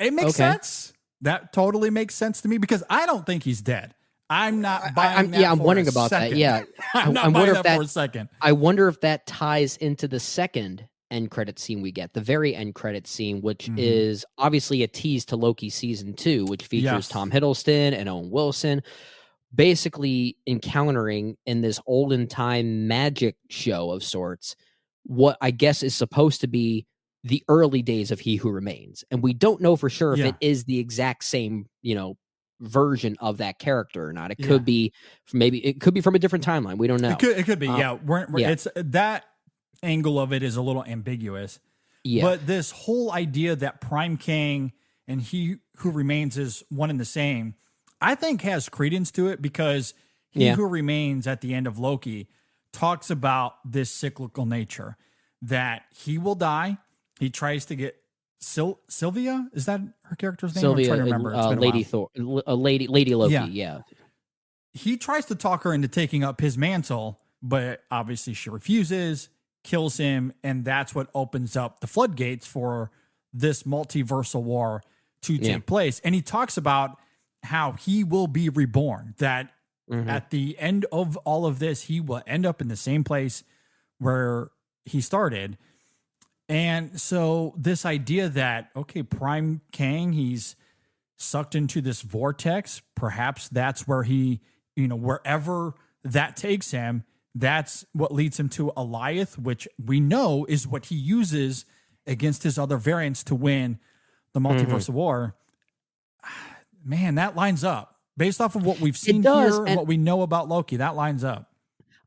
It makes sense. That totally makes sense to me, because I don't think he's dead. I'm not buying that.
I'm wondering about that. Yeah.
I'm not buying that for a second.
I wonder if that ties into the second end credit scene we get, the very end credit scene, which is obviously a tease to Loki season 2, which features Tom Hiddleston and Owen Wilson basically encountering in this olden time magic show of sorts what I guess is supposed to be the early days of He Who Remains. And we don't know for sure if it is the exact same, version of that character or not. It could be, maybe it could be from a different timeline. We don't know.
It could be. It's that angle of it is a little ambiguous. Yeah. But this whole idea that Prime Kang and He Who Remains is one and the same, I think has credence to it, because He Who Remains at the end of Loki talks about this cyclical nature, that he will die. He tries to get Sylvia. Is that her character's name?
Sylvia,
I'm trying to remember. It's been
Lady Thor, Lady Loki. Yeah.
He tries to talk her into taking up his mantle, but obviously she refuses, kills him, and that's what opens up the floodgates for this multiversal war to take place. And he talks about how he will be reborn, that at the end of all of this, he will end up in the same place where he started. And so this idea that, okay, Prime Kang, he's sucked into this vortex, perhaps that's where he, wherever that takes him, that's what leads him to Alioth, which we know is what he uses against his other variants to win the multiversal war. Man, that lines up Based off of what we've seen
does,
here and what we know about Loki, that lines up.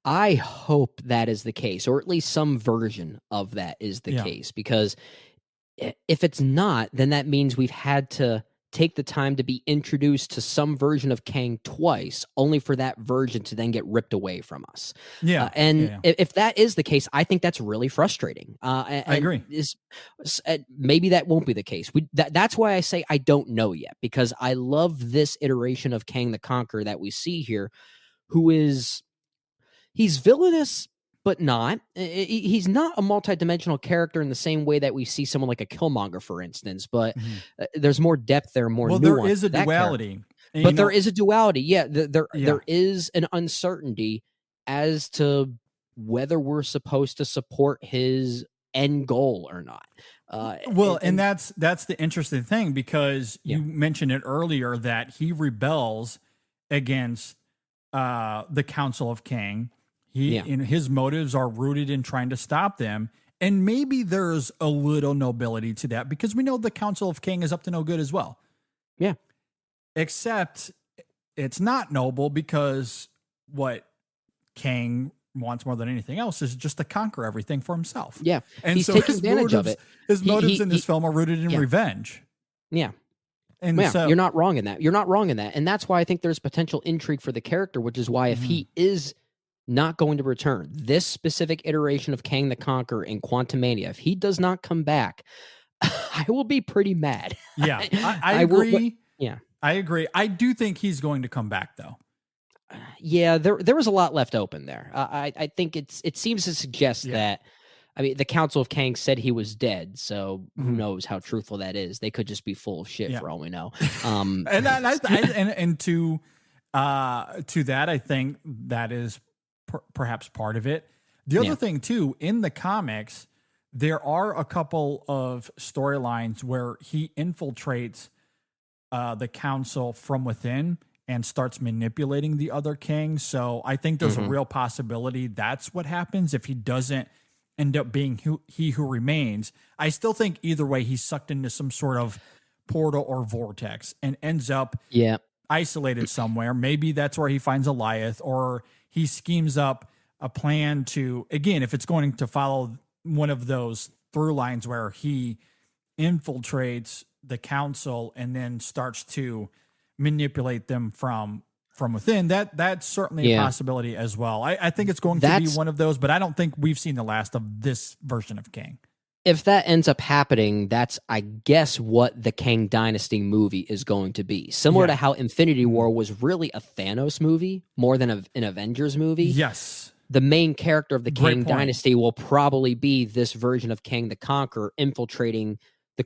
I hope that is the case, or at least some version of that is the case, because if it's not, then that means we've had to take the time to be introduced to some version of Kang twice, only for that version to then get ripped away from us. If that is the case, I think that's really frustrating. I
agree.
Maybe that won't be the case. That's why I say I don't know yet, because I love this iteration of Kang the Conqueror that we see here, he's villainous, but not. He's not a multidimensional character in the same way that we see someone like a Killmonger, for instance. But there's more depth there, more nuance.
There is a duality.
But there is a duality. Yeah, there is an uncertainty as to whether we're supposed to support his end goal or not.
And that's the interesting thing, because you mentioned it earlier that he rebels against the Council of Kang. His motives are rooted in trying to stop them. And maybe there's a little nobility to that, because we know the Council of Kang is up to no good as well.
Yeah.
Except it's not noble, because what Kang wants more than anything else is just to conquer everything for himself.
Yeah.
And
he's
so
taking advantage of it.
His motives in this film are rooted in revenge.
Yeah.
And
so you're not wrong in that. You're not wrong in that. And that's why I think there's potential intrigue for the character, which is why if he is not going to return, this specific iteration of Kang the Conqueror in Quantumania, if he does not come back, I will be pretty mad.
Yeah, I agree.
Yeah,
I agree. I do think he's going to come back, though.
Yeah, there was a lot left open there. I think it seems to suggest that. I mean, the Council of Kang said he was dead, so who knows how truthful that is? They could just be full of shit for all we know.
And to that, I think that is perhaps part of it. The other thing too, in the comics, there are a couple of storylines where he infiltrates the council from within and starts manipulating the other king. So I think there's a real possibility that's what happens if he doesn't end up being he who remains. I still think either way, he's sucked into some sort of portal or vortex and ends up isolated somewhere. Maybe that's where he finds Eliath, or he schemes up a plan to, again, if it's going to follow one of those through lines where he infiltrates the council and then starts to manipulate them from within, that's certainly a possibility as well. I think it's going to be one of those, but I don't think we've seen the last of this version of Kang.
If that ends up happening, that's, I guess, what the Kang Dynasty movie is going to be. Similar to how Infinity War was really a Thanos movie more than an Avengers movie.
Yes.
The main character of the Kang Dynasty will probably be this version of Kang the Conqueror infiltrating the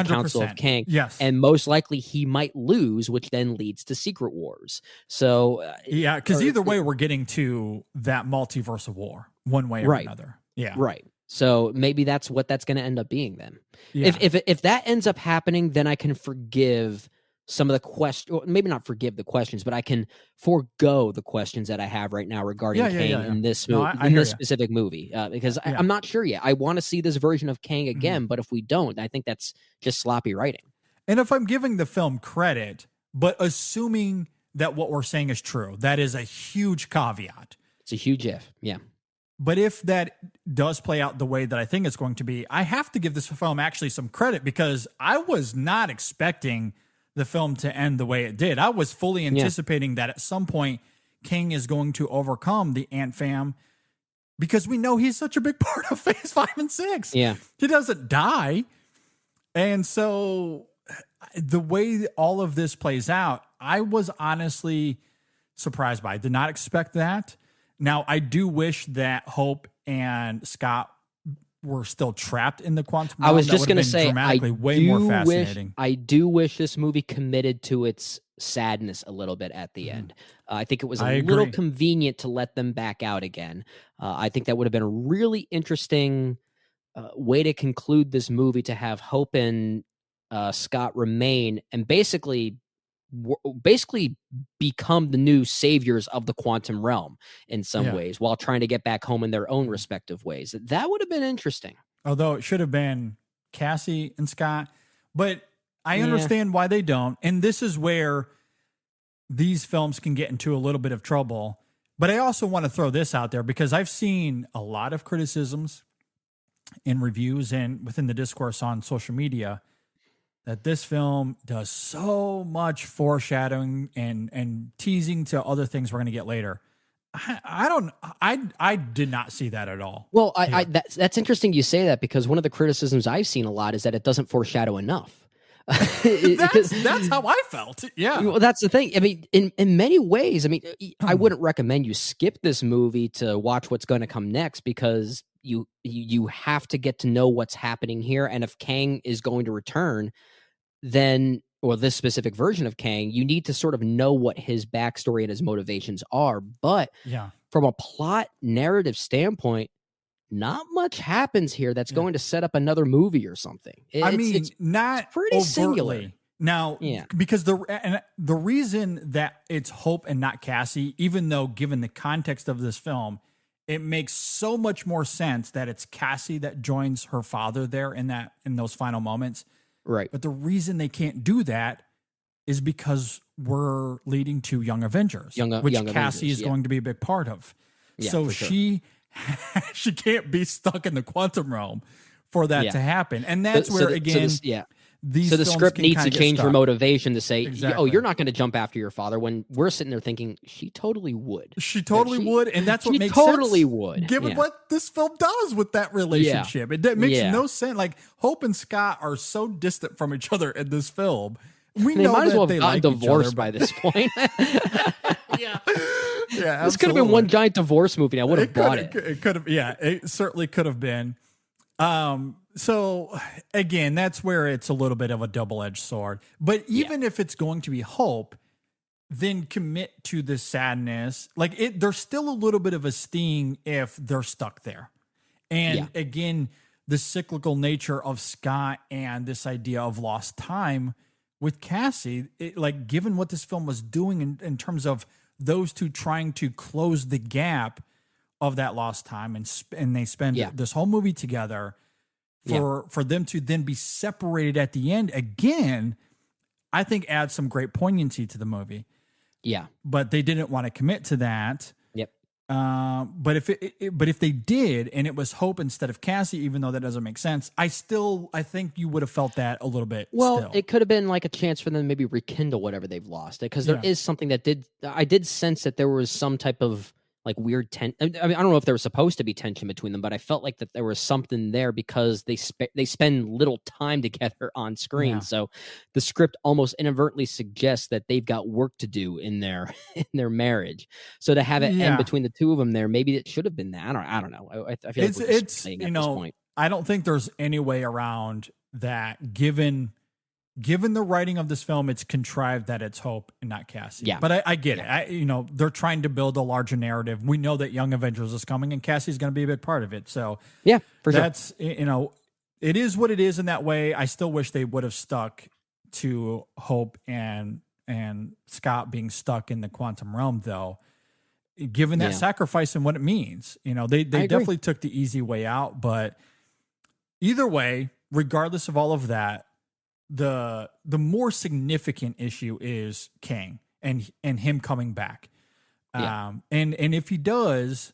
Council of Kang.
Yes.
And most likely he might lose, which then leads to Secret Wars. So
because either way, we're getting to that multiverse of war one way or another. Yeah.
Right. So maybe that's what that's going to end up being then. Yeah. If that ends up happening, then I can forgive some of the questions, maybe not forgive the questions, but I can forego the questions that I have right now regarding Kang in this specific movie, because I'm not sure yet. I want to see this version of Kang again, but if we don't, I think that's just sloppy writing.
And if I'm giving the film credit, but assuming that what we're saying is true, that is a huge caveat.
It's a huge if, yeah.
But if that does play out the way that I think it's going to be, I have to give this film actually some credit, because I was not expecting the film to end the way it did. I was fully anticipating that at some point Kang is going to overcome the Ant Fam, because we know he's such a big part of Phase 5 and 6.
Yeah.
He doesn't die. And so the way all of this plays out, I was honestly surprised by. I did not expect that. Now, I do wish that Hope and Scott were still trapped in the quantum realm.
I was just going to say,
way more fascinating.
I do wish this movie committed to its sadness a little bit at the end. I think it was a little convenient to let them back out again. I think that would have been a really interesting way to conclude this movie, to have Hope and Scott remain and basically become the new saviors of the quantum realm in some ways, while trying to get back home in their own respective ways. That would have been interesting.
Although it should have been Cassie and Scott, but I understand why they don't. And this is where these films can get into a little bit of trouble. But I also want to throw this out there because I've seen a lot of criticisms in reviews and within the discourse on social media that this film does so much foreshadowing and teasing to other things we're going to get later. I did not see that at all.
Well, that's interesting you say that, because one of the criticisms I've seen a lot is that it doesn't foreshadow enough.
That's how I felt. Yeah.
Well, that's the thing. I mean, in many ways, I mean, I wouldn't recommend you skip this movie to watch what's going to come next, because you have to get to know what's happening here. And if Kang is going to return, then, or this specific version of Kang, you need to sort of know what his backstory and his motivations are. But from a plot narrative standpoint, not much happens here that's going to set up another movie or something.
It's
pretty
overtly
singular.
Now, because the reason that it's Hope and not Cassie, even though given the context of this film, it makes so much more sense that it's Cassie that joins her father there in those final moments.
Right.
But the reason they can't do that is because we're leading to Young Avengers, which Cassie is going to be a big part of.
Yeah,
so
for
she can't be stuck in the quantum realm for that to happen. And that's
the script needs to change her motivation to say, oh, you're not going to jump after your father, when we're sitting there thinking she totally would.
She totally would. And that's what makes
totally
sense.
Would.
Given what this film does with that relationship. It makes no sense. Like, Hope and Scott are so distant from each other in this film. We
they
know
might as well have
like
gotten divorced by this point.
Yeah,
this could have been one giant divorce movie. I would have bought it.
It could have, it certainly could have been. So again, that's where it's a little bit of a double-edged sword. But even if it's going to be Hope, then commit to the sadness. Like, there's still a little bit of a sting if they're stuck there. And again, the cyclical nature of Scott and this idea of lost time with Cassie, like, given what this film was doing in terms of those two trying to close the gap of that lost time, and they spend this whole movie together for them to then be separated at the end again, I think adds some great poignancy to the movie.
Yeah.
But they didn't want to commit to that.
Yep.
But if they did, and it was Hope instead of Cassie, even though that doesn't make sense, I think you would have felt that a little bit.
Well, it could have been like a chance for them to maybe rekindle whatever they've lost, because there is something that I did sense that there was some type of like weird tension. I mean, I don't know if there was supposed to be tension between them, but I felt like that there was something there because they spend little time together on screen. Yeah. So the script almost inadvertently suggests that they've got work to do in their marriage. So to have it end between the two of them there, maybe it should have been that. I don't know. I feel like it's at this point.
I don't think there's any way around that. Given the writing of this film, it's contrived that it's Hope and not Cassie. Yeah. But I get it. They're trying to build a larger narrative. We know that Young Avengers is coming, and Cassie's going to be a big part of it. So
yeah, for sure.
That's, it is what it is in that way. I still wish they would have stuck to Hope and Scott being stuck in the quantum realm, though, given that sacrifice and what it means. They definitely took the easy way out, but either way, regardless of all of that, the more significant issue is Kang and him coming back. And if he does,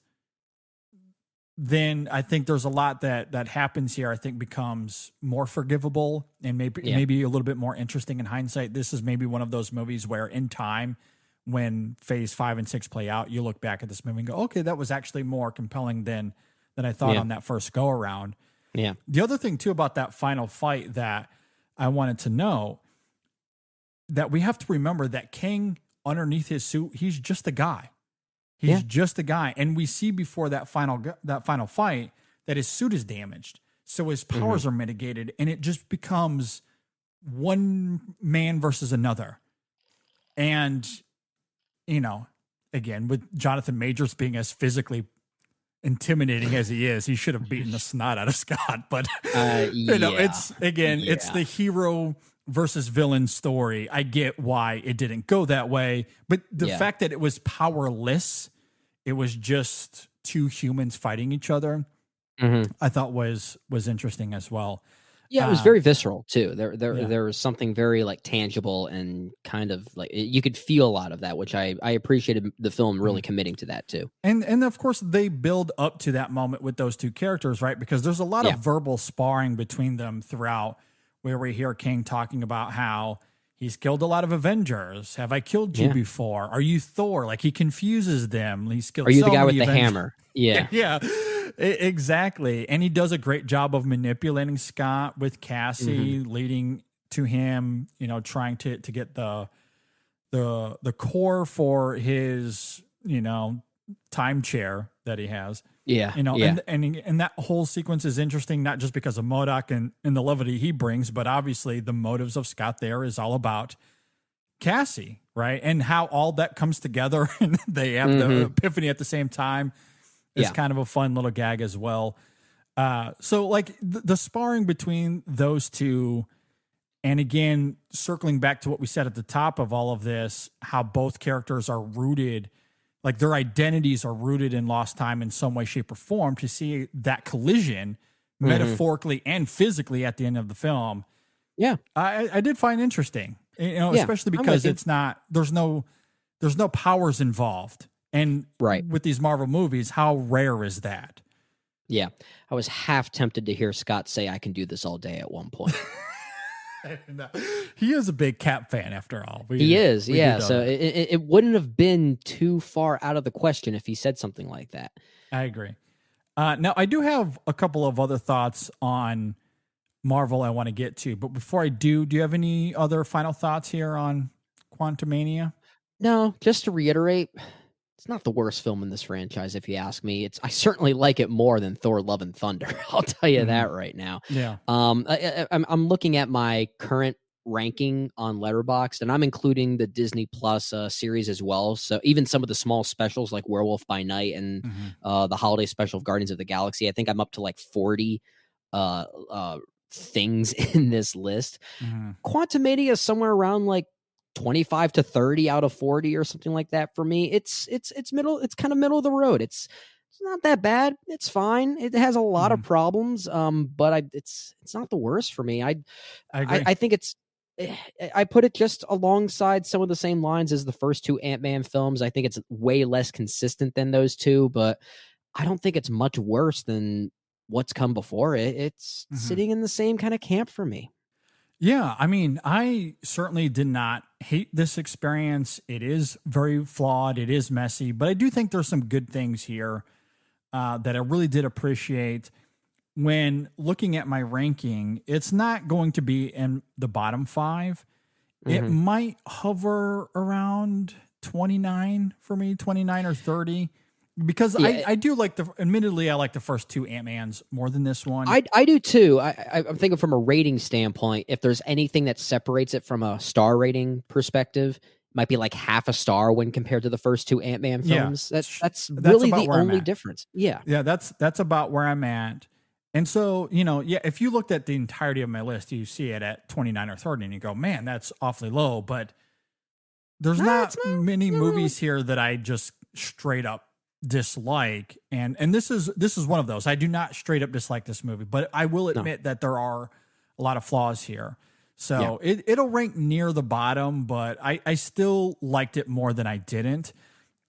then I think there's a lot that happens here I think becomes more forgivable and maybe a little bit more interesting in hindsight. This is maybe one of those movies where in time, when phase 5 and 6 play out, you look back at this movie and go, okay, that was actually more compelling than I thought on that first go around.
Yeah.
The other thing too about that final fight that I wanted to know, that we have to remember that Kang, underneath his suit, he's just a guy. He's just a guy. And we see before that final fight that his suit is damaged. So his powers are mitigated, and it just becomes one man versus another. And, again, with Jonathan Majors being as physically intimidating as he is, he should have beaten the snot out of Scott. But it's the hero versus villain story. I get why it didn't go that way, but the fact that it was powerless, it was just two humans fighting each other, I thought was interesting as well.
Yeah, it was very visceral too.
Yeah.
There was something very like tangible and kind of like you could feel a lot of that, which I appreciated the film really committing to that too.
And of course they build up to that moment with those two characters, right? Because there's a lot
Yeah.
of verbal sparring between them throughout, where we hear King talking about how he's killed a lot of Avengers. Have I killed you
Yeah.
before? Are you Thor? Like he confuses them. He's killed.
Are you
so
the guy with
many
the
Avengers.
hammer? Yeah.
Yeah, exactly. And he does a great job of manipulating Scott with Cassie, leading to him, trying to get the core for his, time chair that he has.
Yeah.
And that whole sequence is interesting, not just because of MODOK and the levity he brings, but obviously the motives of Scott there is all about Cassie, right? And how all that comes together and they have the epiphany at the same time. It's kind of a fun little gag as well. So like the sparring between those two, and again, circling back to what we said at the top of all of this, how both characters are rooted, like their identities are rooted in lost time in some way, shape, or form, to see that collision metaphorically and physically at the end of the film.
Yeah.
I did find interesting, especially because it's not, there's no powers involved. And with these Marvel movies, how rare is that?
Yeah. I was half tempted to hear Scott say, I can do this all day at one point.
He is a big Cap fan after all.
He is. Yeah. So it wouldn't have been too far out of the question if he said something like that.
I agree. Now, I do have a couple of other thoughts on Marvel I want to get to. But before I do you have any other final thoughts here on Quantumania?
No, just to reiterate, it's not the worst film in this franchise, if you ask me. I certainly like it more than Thor: Love and Thunder. I'll tell you that right now.
Yeah.
I'm looking at my current ranking on Letterboxd, and I'm including the Disney Plus series as well. So even some of the small specials like Werewolf by Night and the holiday special of Guardians of the Galaxy, I think I'm up to like 40 things in this list. Quantumania is somewhere around like 25 to 30 out of 40 or something like that for me. It's middle. It's kind of middle of the road. It's not that bad. It's fine. It has a lot of problems, but it's not the worst for me. I agree. I think I put it just alongside some of the same lines as the first two Ant-Man films. I think it's way less consistent than those two, but I don't think it's much worse than what's come before it. It's sitting in the same kind of camp for me.
Yeah, I mean, I certainly did not hate this experience. It is very flawed. It is messy, but I do think there's some good things here that I really did appreciate. When looking at my ranking, it's not going to be in the bottom 5. It might hover around 29 for me, 29 or 30. Because I do like admittedly, I like the first two Ant-Mans more than this one.
I do too. I'm thinking from a rating standpoint, if there's anything that separates it from a star rating perspective, it might be like half a star when compared to the first two Ant-Man films.
Yeah,
that's really the only
at.
difference. Yeah.
Yeah, that's about where I'm at. And so, if you looked at the entirety of my list, you see it at 29 or 30 and you go, man, that's awfully low. But there's not many movies here that I just straight up dislike, and this is one of those. I do not straight up dislike this movie, but I will admit that there are a lot of flaws here. So it'll rank near the bottom, but I still liked it more than I didn't.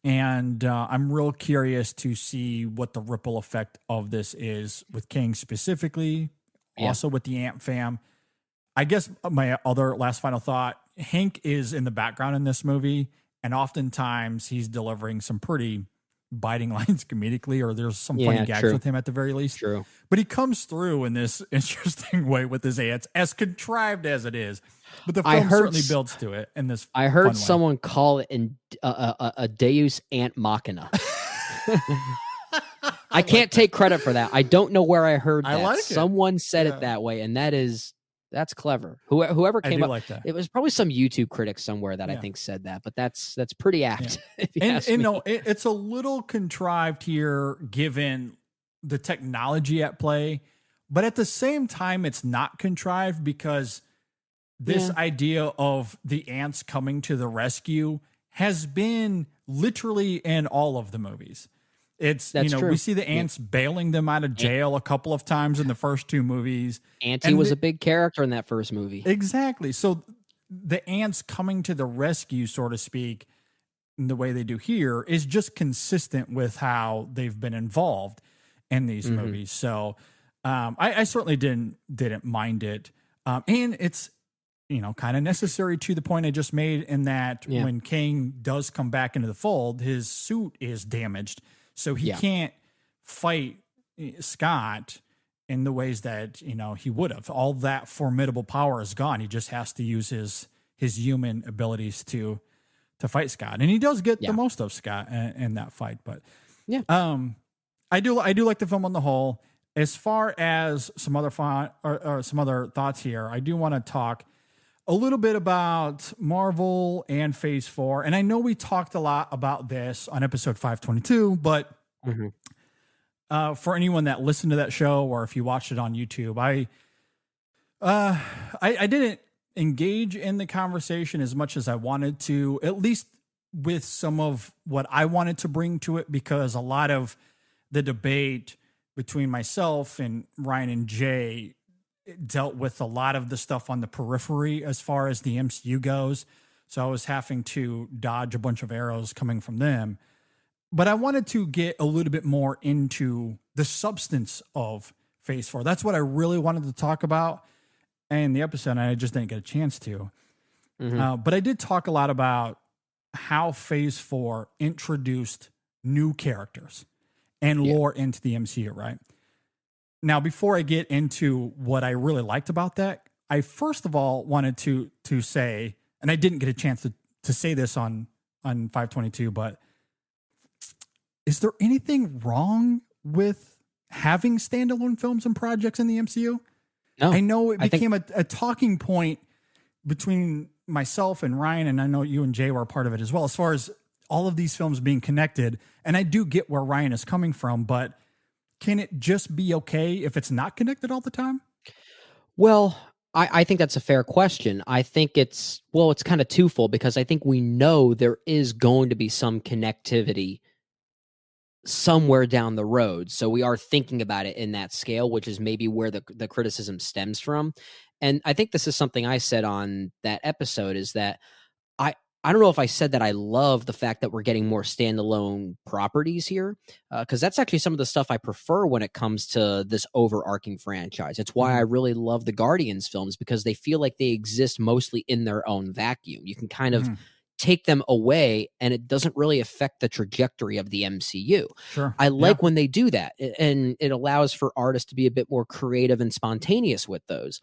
And I'm real curious to see what the ripple effect of this is with King specifically, also with the Ant fam. I guess my other last final thought, Hank is in the background in this movie, and oftentimes he's delivering some pretty biting lines comedically, or there's some funny gags with him at the very least.
True.
But he comes through in this interesting way with his ants, as contrived as it is. But the film certainly builds to it in this.
I heard someone call it a Deus Ant Machina. I can't take credit for that. I don't know where I heard that.
I like it.
Someone said it that way, and that's clever. Whoever came up,
like that.
It was probably some YouTube critic somewhere that I think said that, but that's pretty apt. If you ask me.
No, it's a little contrived here given the technology at play, but at the same time, it's not contrived because this idea of the ants coming to the rescue has been literally in all of the movies. It's,
That's true.
we see the ants bailing them out of jail a couple of times in the first two movies.
Auntie was a big character in that first movie.
Exactly. So the ants coming to the rescue, so to speak, in the way they do here is just consistent with how they've been involved in these movies. So I certainly didn't mind it. And it's, kind of necessary to the point I just made in that when Kang does come back into the fold, his suit is damaged. So he can't fight Scott in the ways that, he would have. All that formidable power is gone. He just has to use his human abilities to fight Scott. And he does get the most of Scott in that fight. But I do like the film on the whole. As far as some other some other thoughts here, I do want to talk a little bit about Marvel and Phase 4. And I know we talked a lot about this on episode 522, but for anyone that listened to that show or if you watched it on YouTube, I didn't engage in the conversation as much as I wanted to, at least with some of what I wanted to bring to it, because a lot of the debate between myself and Ryan and Jay dealt with a lot of the stuff on the periphery as far as the MCU goes. So I was having to dodge a bunch of arrows coming from them. But I wanted to get a little bit more into the substance of Phase 4. That's what I really wanted to talk about in the episode, and I just didn't get a chance to. But I did talk a lot about how Phase 4 introduced new characters and lore into the MCU, right? Now, before I get into what I really liked about that, I first of all wanted to say, and I didn't get a chance to say this on 522, but is there anything wrong with having standalone films and projects in the MCU?
No,
I know it became a talking point between myself and Ryan, and I know you and Jay were a part of it as well, as far as all of these films being connected. And I do get where Ryan is coming from, but can it just be okay if it's not connected all the time?
Well, I think that's a fair question. I think it's kind of twofold, because I think we know there is going to be some connectivity somewhere down the road. So we are thinking about it in that scale, which is maybe where the criticism stems from. And I think this is something I said on that episode, is that I don't know if I said that I love the fact that we're getting more standalone properties here, because that's actually some of the stuff I prefer when it comes to this overarching franchise. It's why I really love the Guardians films, because they feel like they exist mostly in their own vacuum. You can kind of take them away and it doesn't really affect the trajectory of the MCU.
Sure.
I like when they do that, and it allows for artists to be a bit more creative and spontaneous with those.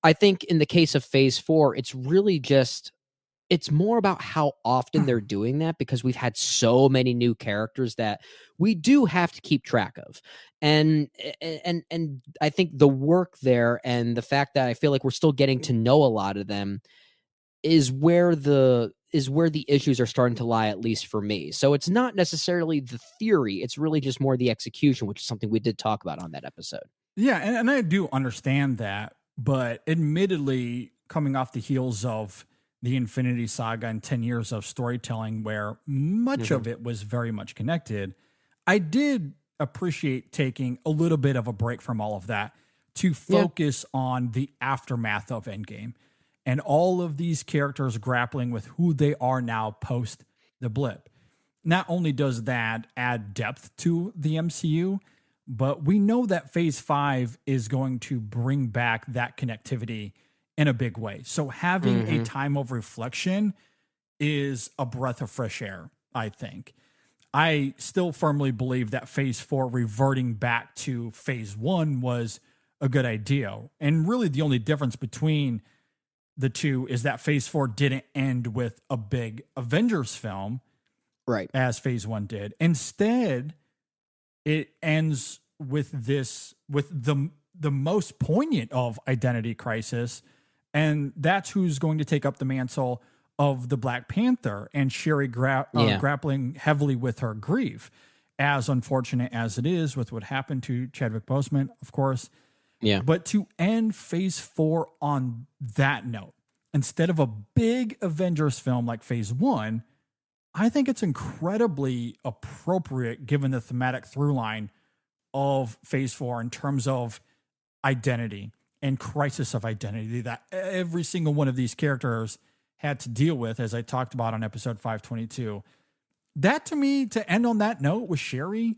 I think in the case of Phase 4, it's really just, it's more about how often they're doing that, because we've had so many new characters that we do have to keep track of. And I think the work there and the fact that I feel like we're still getting to know a lot of them is where the issues are starting to lie, at least for me. So it's not necessarily the theory, it's really just more the execution, which is something we did talk about on that episode.
Yeah, and I do understand that, but admittedly, coming off the heels of the Infinity Saga and 10 years of storytelling where much of it was very much connected, I did appreciate taking a little bit of a break from all of that to focus on the aftermath of Endgame and all of these characters grappling with who they are now post the blip. Not only does that add depth to the MCU, but we know that Phase 5 is going to bring back that connectivity in a big way. So having a time of reflection is a breath of fresh air, I think. I still firmly believe that Phase 4 reverting back to Phase 1 was a good idea. And really the only difference between the two is that Phase 4 didn't end with a big Avengers film,
right,
as Phase 1 did. Instead, it ends with the most poignant of identity crisis, and that's who's going to take up the mantle of the Black Panther, and Shuri grappling heavily with her grief, as unfortunate as it is with what happened to Chadwick Boseman, of course.
Yeah.
But to end Phase 4 on that note, instead of a big Avengers film like Phase 1, I think it's incredibly appropriate given the thematic through line of Phase 4 in terms of identity and crisis of identity that every single one of these characters had to deal with, as I talked about on episode 522. That, to me, to end on that note with Sherry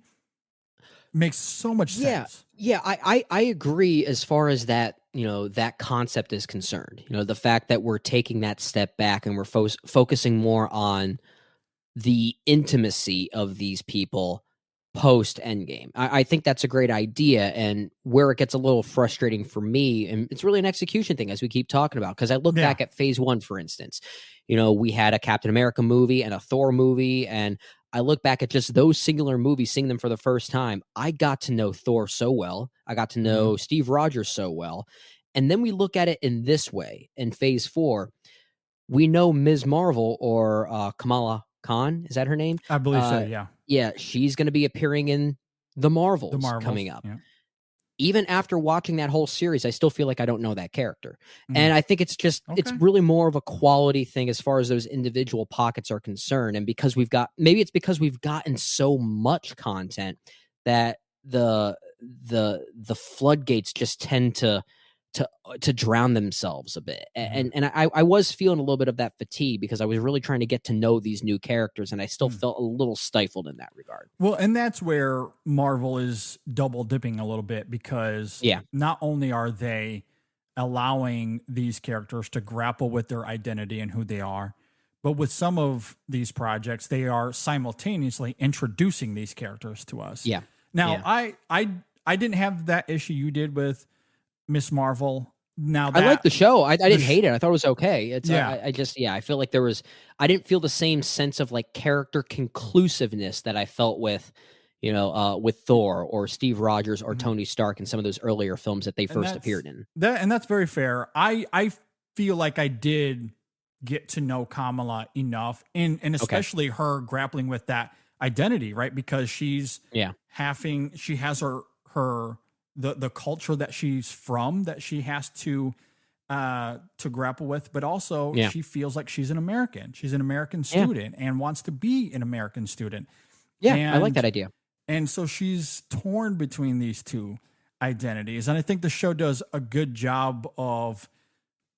makes so much sense.
Yeah, I agree as far as that, that concept is concerned. The fact that we're taking that step back and we're focusing more on the intimacy of these people post Endgame. I think that's a great idea, and where it gets a little frustrating for me, and it's really an execution thing, as we keep talking about, because I look back at Phase 1, for instance. We had a Captain America movie and a Thor movie, and I look back at just those singular movies, seeing them for the first time. I got to know Thor so well. I got to know Steve Rogers so well. And then we look at it in this way. In Phase 4, we know Ms. Marvel, or Kamala Khan, is that her name?
I believe so, yeah.
Yeah, she's going to be appearing in The Marvels coming up.
Yeah.
Even after watching that whole series, I still feel like I don't know that character. And I think it's just, it's really more of a quality thing as far as those individual pockets are concerned. And because maybe it's because we've gotten so much content that the floodgates just tend to drown themselves a bit. And I was feeling a little bit of that fatigue because I was really trying to get to know these new characters, and I still felt a little stifled in that regard.
Well, and that's where Marvel is double dipping a little bit, because not only are they allowing these characters to grapple with their identity and who they are, but with some of these projects, they are simultaneously introducing these characters to us.
Yeah.
Now, I didn't have that issue you did with Miss Marvel. Now
I like the show. I didn't hate it. I thought it was okay. It's I feel like I didn't feel the same sense of like character conclusiveness that I felt with Thor or Steve Rogers or Tony Stark in some of those earlier films that they first appeared in.
That's very fair. I feel like I did get to know Kamala enough, and especially her grappling with that identity, right? Because she has her the culture that she's from, that she has to grapple with, but also she feels like she's an American. She's an American student and wants to be an American student.
Yeah, I like that idea.
And so she's torn between these two identities. And I think the show does a good job of,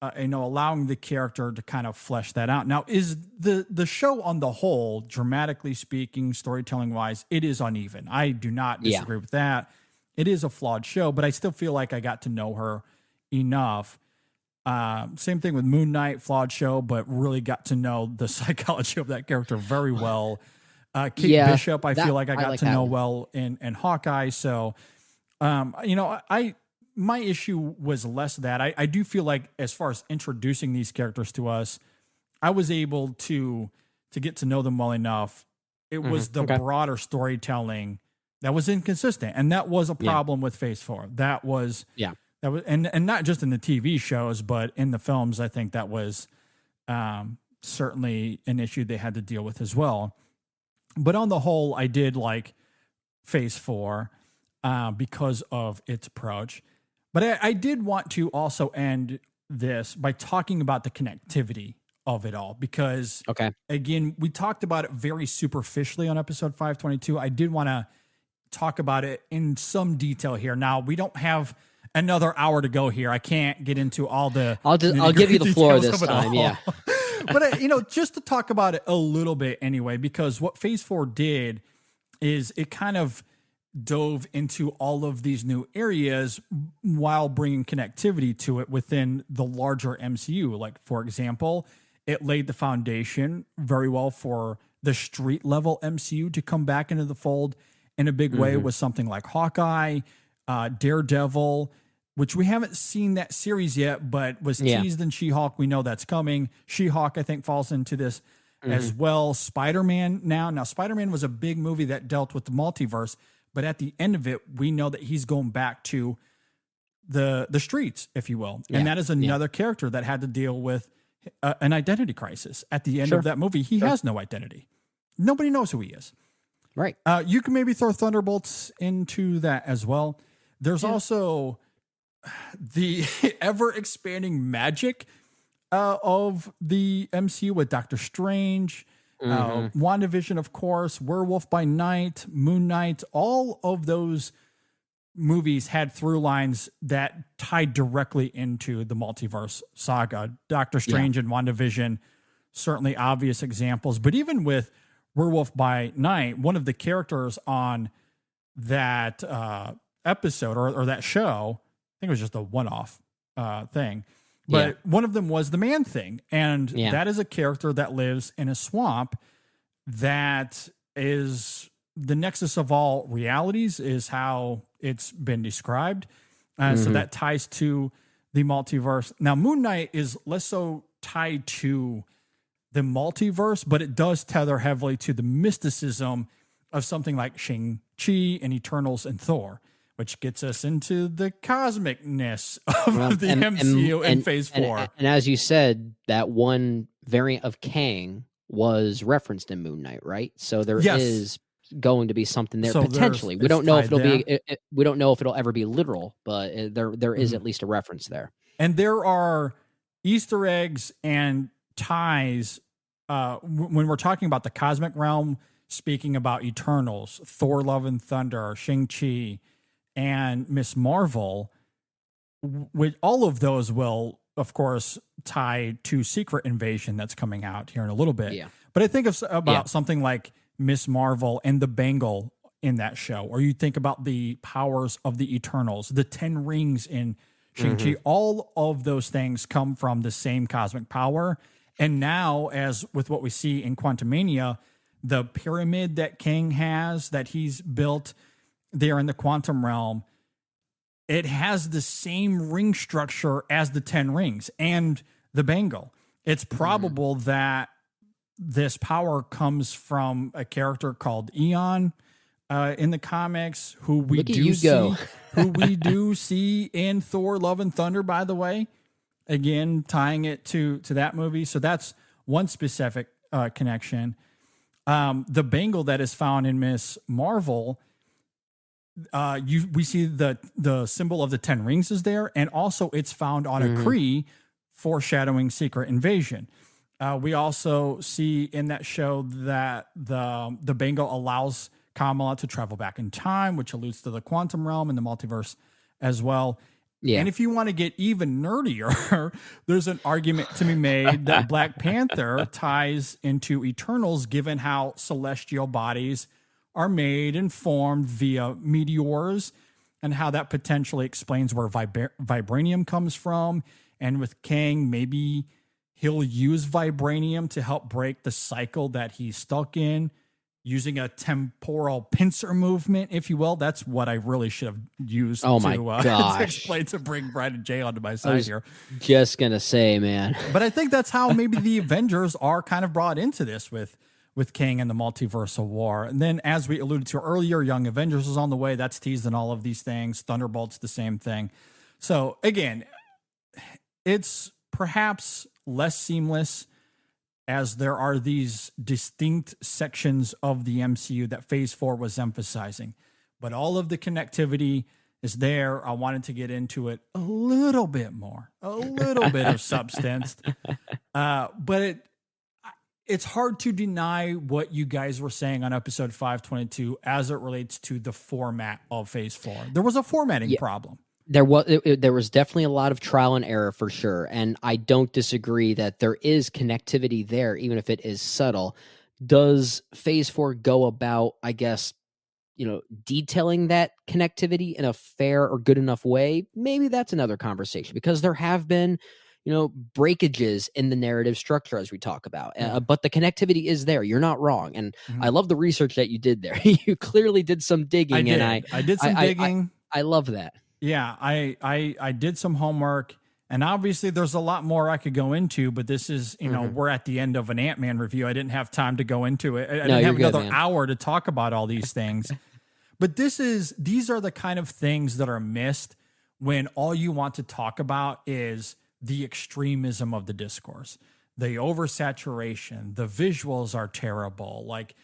allowing the character to kind of flesh that out. Now, is the show on the whole, dramatically speaking, storytelling wise, it is uneven. I do not disagree with that. It is a flawed show, but I still feel like I got to know her enough. Same thing with Moon Knight, flawed show, but really got to know the psychology of that character very well. Kate Bishop, I feel like I got to know well in Hawkeye. So, my issue was less that. I do feel like as far as introducing these characters to us, I was able to get to know them well enough. It was the broader storytelling that was inconsistent, and that was a problem with Phase 4. That was and not just in the TV shows, but in the films. I think that was certainly an issue they had to deal with as well. But on the whole, I did like Phase 4 because of its approach. But I did want to also end this by talking about the connectivity of it all, because again, we talked about it very superficially on episode 522. I did want to talk about it in some detail here. Now, we don't have another hour to go here. I can't get into all the
I'll give you the floor this time. Yeah.
But just to talk about it a little bit anyway, because what Phase 4 did is it kind of dove into all of these new areas while bringing connectivity to it within the larger MCU. Like, for example, it laid the foundation very well for the street level MCU to come back into the fold in a big way with something like Hawkeye, Daredevil, which we haven't seen that series yet, but was teased in She-Hulk. We know that's coming. She-Hulk, I think, falls into this as well. Spider-Man now. Spider-Man was a big movie that dealt with the multiverse, but at the end of it, we know that he's going back to the streets, if you will. And that is another character that had to deal with an identity crisis. At the end of that movie, he has no identity. Nobody knows who he is.
Right.
You can maybe throw Thunderbolts into that as well. There's also the ever-expanding magic of the MCU with Doctor Strange, WandaVision, of course, Werewolf by Night, Moon Knight, all of those movies had through lines that tied directly into the multiverse saga. Doctor Strange and WandaVision, certainly obvious examples. But even with Werewolf by Night, one of the characters on that episode or that show, I think it was just a one-off thing, but one of them was the Man-Thing. And that is a character that lives in a swamp that is the nexus of all realities, is how it's been described. So that ties to the multiverse. Now, Moon Knight is less so tied to the multiverse, but it does tether heavily to the mysticism of something like Shang-Chi and Eternals and Thor, which gets us into the cosmicness of the MCU in Phase 4.
And as you said, that one variant of Kang was referenced in Moon Knight, right? So there is going to be something there potentially. We don't know if it'll be. We don't know if it'll ever be literal, but there is at least a reference there.
And there are Easter eggs and ties when we're talking about the cosmic realm. Speaking about Eternals, Thor: Love and Thunder, Shang-Chi, and Miss Marvel, with all of those will, of course, tie to Secret Invasion that's coming out here in a little bit. Yeah. But I think about something like Miss Marvel and the bangle in that show, or you think about the powers of the Eternals, the 10 rings in Shang-Chi, all of those things come from the same cosmic power. And now, as with what we see in Quantumania, the pyramid that Kang has, that he's built there in the quantum realm, it has the same ring structure as the 10 rings and the bangle. It's probable that this power comes from a character called Eon in the comics, who we do see in Thor: Love and Thunder, by the way, again tying it to that movie. So that's one specific connection. The bangle that is found in Miss Marvel, we see the symbol of the 10 rings is there, and also it's found on a Kree, foreshadowing Secret Invasion. We also see in that show that the bangle allows Kamala to travel back in time, which alludes to the quantum realm and the multiverse as well. Yeah. And if you want to get even nerdier, there's an argument to be made that Black Panther ties into Eternals, given how celestial bodies are made and formed via meteors, and how that potentially explains where vibranium comes from. And with Kang, maybe he'll use vibranium to help break the cycle that he's stuck in, using a temporal pincer movement, if you will. That's what I really should have used to explain, to bring Brad and Jay onto my side here.
Just going to say, man.
But I think that's how maybe the Avengers are kind of brought into this with Kang and the Multiversal War. And then, as we alluded to earlier, Young Avengers is on the way. That's teased in all of these things. Thunderbolt's the same thing. So, again, it's perhaps less seamless, as there are these distinct sections of the MCU that Phase 4 was emphasizing. But all of the connectivity is there. I wanted to get into it a little bit more, a little bit of substance. But it's hard to deny what you guys were saying on episode 522 as it relates to the format of Phase 4. There was a formatting problem.
There was definitely a lot of trial and error for sure. And I don't disagree that there is connectivity there, even if it is subtle. Does Phase 4 go about, I guess, detailing that connectivity in a fair or good enough way? Maybe that's another conversation, because there have been, breakages in the narrative structure, as we talk about. But the connectivity is there. You're not wrong. And I love the research that you did there. You clearly did some digging.
I did some digging.
I love that.
Yeah, I did some homework, and obviously there's a lot more I could go into, but this is, we're at the end of an Ant-Man review. I didn't have time to go into it. I didn't have another hour to talk about all these things. But these are the kind of things that are missed when all you want to talk about is the extremism of the discourse, the oversaturation, the visuals are terrible. Like,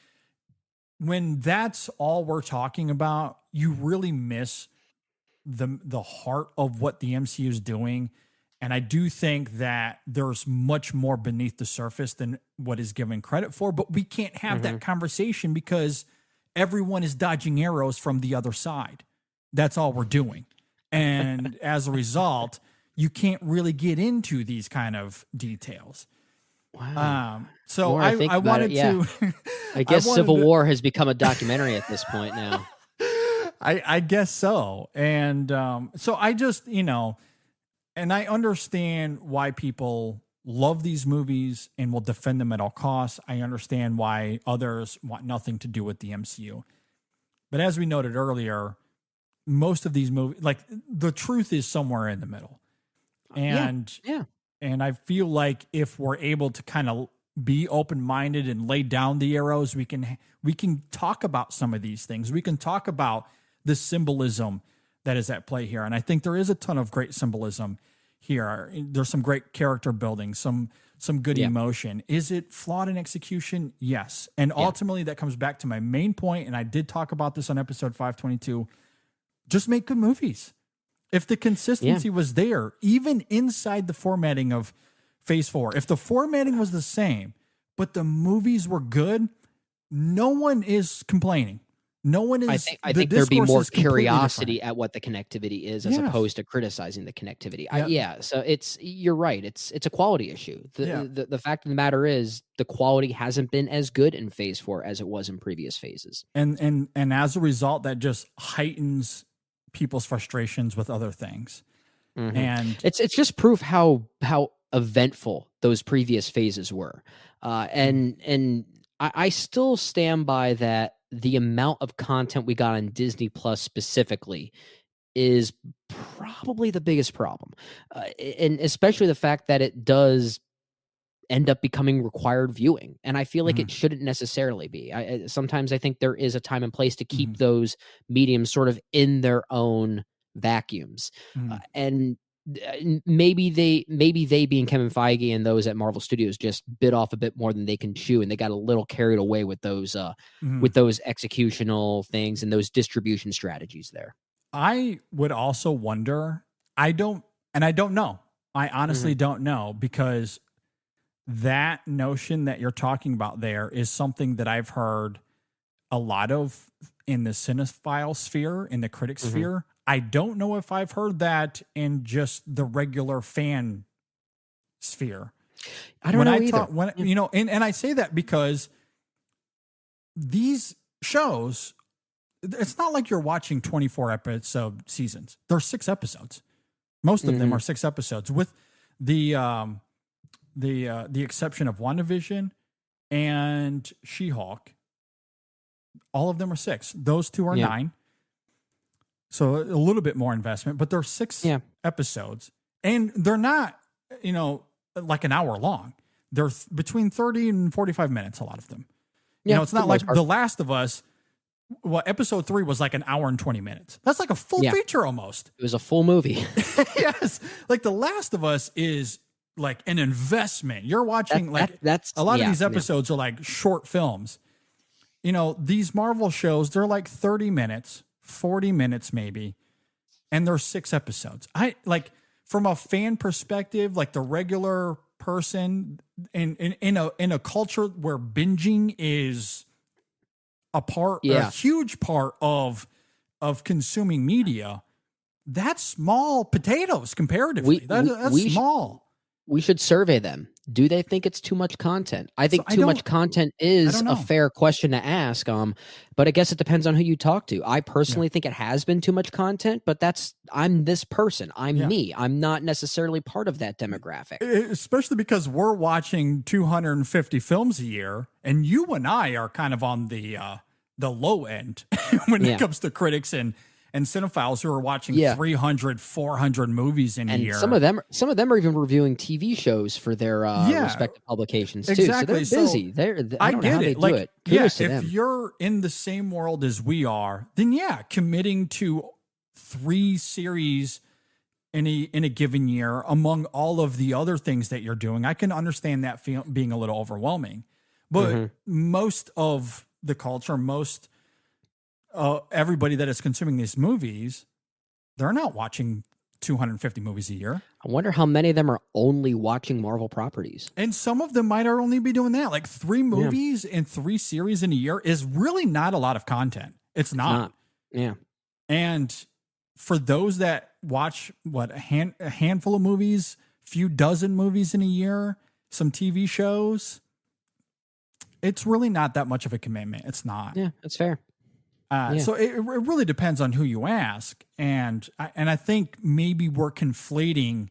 when that's all we're talking about, you really miss the heart of what the MCU is doing, And I do think that there's much more beneath the surface than what is given credit for, but we can't have that conversation because everyone is dodging arrows from the other side. That's all we're doing. And as a result, you can't really get into these kind of details.
Wow.
So I wanted to.
I guess Civil War has become a documentary at this point now.
I guess so. And so I just, and I understand why people love these movies and will defend them at all costs. I understand why others want nothing to do with the MCU. But as we noted earlier, most of these movies, like the truth is somewhere in the middle. And and I feel like if we're able to kind of be open-minded and lay down the arrows, we can talk about some of these things. We can talk about the symbolism that is at play here. And I think there is a ton of great symbolism here. There's some great character building, some good emotion. Is it flawed in execution? Yes. And ultimately that comes back to my main point, and I did talk about this on episode 522. Just make good movies. If the consistency was there, even inside the formatting of Phase 4, if the formatting was the same, but the movies were good, no one is complaining. No one is.
I think there'd be more curiosity at what the connectivity is as opposed to criticizing the connectivity. So you're right. It's a quality issue. The fact of the matter is the quality hasn't been as good in Phase 4 as it was in previous phases.
And as a result, that just heightens people's frustrations with other things. And
it's just proof how eventful those previous phases were. And I still stand by that. The amount of content we got on Disney Plus specifically is probably the biggest problem. And especially the fact that it does end up becoming required viewing. And I feel like it shouldn't necessarily be. Sometimes I think there is a time and place to keep those mediums sort of in their own vacuums. And maybe they being Kevin Feige and those at Marvel Studios just bit off a bit more than they can chew, and they got a little carried away with those executional things and those distribution strategies there.
I would also wonder, I don't know. I honestly don't know, because that notion that you're talking about there is something that I've heard a lot of in the cinephile sphere, in the critic sphere. I don't know if I've heard that in just the regular fan sphere.
I don't know either.
And I say that because these shows, it's not like you're watching 24 episode seasons. There's 6 episodes. Most of them are 6 episodes, with the exception of WandaVision and She-Hulk. All of them are 6. Those 2 are 9. So a little bit more investment, but they're 6 episodes, and they're not, like an hour long. They're between 30 and 45 minutes, a lot of them. It's not like The Last of Us. Well, episode 3 was like an hour and 20 minutes. That's like a full feature almost.
It was a full movie.
Yes. Like The Last of Us is like an investment. You're watching that's a lot of these episodes are like short films. These Marvel shows, they're like 30 minutes, 40 minutes maybe, and there's 6 episodes. I like, from a fan perspective, like the regular person in a culture where binging is a huge part of consuming media, that's small potatoes comparatively. That's small.
We should survey them. Do they think it's too much content? I think too much content is a fair question to ask. But I guess it depends on who you talk to. I personally think it has been too much content, but I'm this person. I'm me. I'm not necessarily part of that demographic.
Especially because we're watching 250 films a year, and you and I are kind of on the low end when it comes to critics and cinephiles who are watching 300, 400 movies in a year.
Some of them are even reviewing TV shows for their respective publications too.
Exactly.
So they're busy. I don't know how they do it.
If you're in the same world as we are, then committing to 3 series in a given year among all of the other things that you're doing, I can understand that being a little overwhelming. But most of the culture, everybody that is consuming these movies, they're not watching 250 movies a year.
I wonder how many of them are only watching Marvel properties.
And some of them might only be doing that. Like 3 movies and 3 series in a year is really not a lot of content. It's not.
Yeah.
And for those that watch a handful of movies, few dozen movies in a year, some TV shows, it's really not that much of a commitment. It's not.
Yeah, that's fair.
So it really depends on who you ask. And I think maybe we're conflating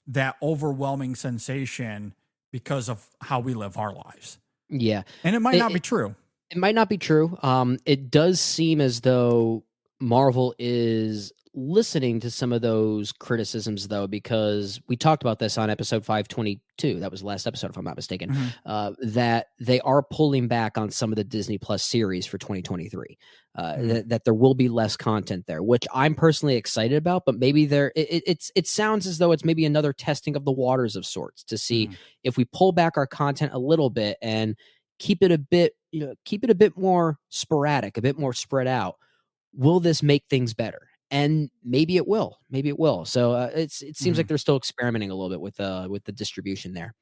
that overwhelming sensation because of how we live our lives.
Yeah.
And it might not be true.
It might not be true. It does seem as though Marvel is listening to some of those criticisms, though, because we talked about this on episode 522. That was the last episode, if I'm not mistaken, that they are pulling back on some of the Disney Plus series for 2023, that there will be less content there, which I'm personally excited about, but maybe it sounds as though it's maybe another testing of the waters of sorts to see if we pull back our content a little bit and keep it a bit more sporadic, a bit more spread out. Will this make things better? And maybe it will. So it seems like they're still experimenting a little bit with the distribution there.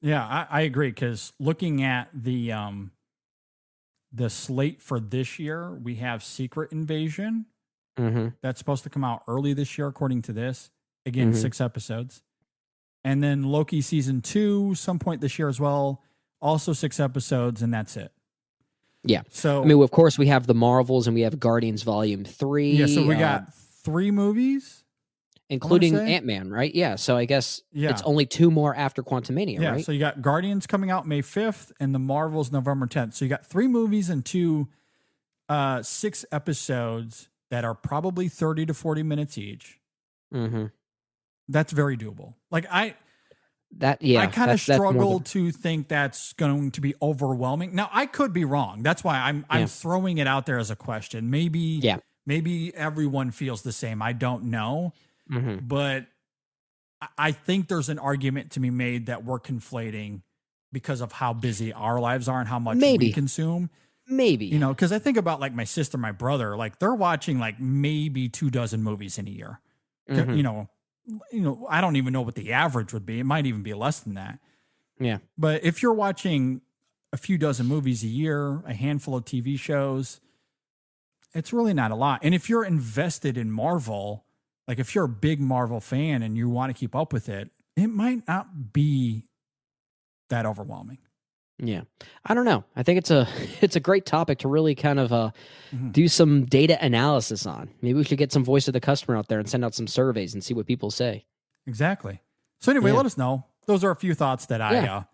Yeah, I agree. Because looking at the slate for this year, we have Secret Invasion. That's supposed to come out early this year, according to this. Again, 6 episodes. And then Loki season 2, some point this year as well. Also 6 episodes, and that's it.
Yeah.
So
I mean, of course, we have the Marvels and we have Guardians Volume 3.
Yeah, so we got 3 movies.
Including Ant-Man, right? Yeah, so I guess it's only 2 more after Quantumania, right?
Yeah, so you got Guardians coming out May 5th and the Marvels November 10th. So you got 3 movies and 2 6 episodes that are probably 30 to 40 minutes each. That's very doable. Like I kind of struggle to think that's going to be overwhelming. Now, I could be wrong. That's why I'm throwing it out there as a question. Maybe everyone feels the same. I don't know. But I think there's an argument to be made that we're conflating because of how busy our lives are and how much we consume.
Maybe.
You know, because I think about like my sister, my brother, like they're watching like maybe 24 movies in a year. You know, I don't even know what the average would be. It might even be less than that.
Yeah.
But if you're watching a few dozen movies a year, a handful of TV shows, it's really not a lot. And if you're invested in Marvel, like if you're a big Marvel fan and you want to keep up with it, it might not be that overwhelming.
Yeah. I don't know. I think it's a great topic to really kind of do some data analysis on. Maybe we should get some voice of the customer out there and send out some surveys and see what people say.
Exactly. So anyway, let us know. Those are a few thoughts that I had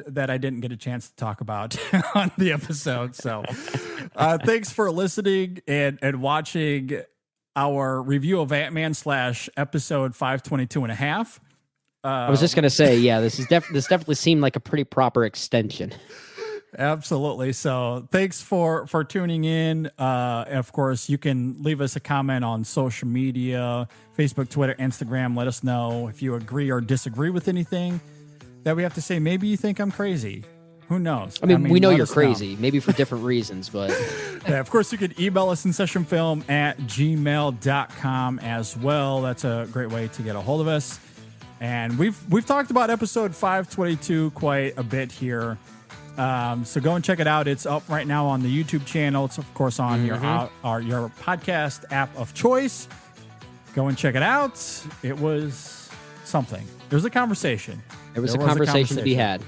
that I didn't get a chance to talk about on the episode. So thanks for listening and watching our review of Ant-Man / episode 522.5.
I was just going to say, this definitely seemed like a pretty proper extension.
Absolutely. So thanks for tuning in. Of course, you can leave us a comment on social media, Facebook, Twitter, Instagram. Let us know if you agree or disagree with anything that we have to say. Maybe you think I'm crazy. Who knows?
I mean we know you're crazy, maybe for different reasons, but...
Yeah, of course, you can email us InSessionFilm@gmail.com as well. That's a great way to get a hold of us. And we've talked about episode 522 quite a bit here. So go and check it out. It's up right now on the YouTube channel. It's, of course, on your podcast app of choice. Go and check it out. It was something. There was a conversation.
There was a conversation to be had.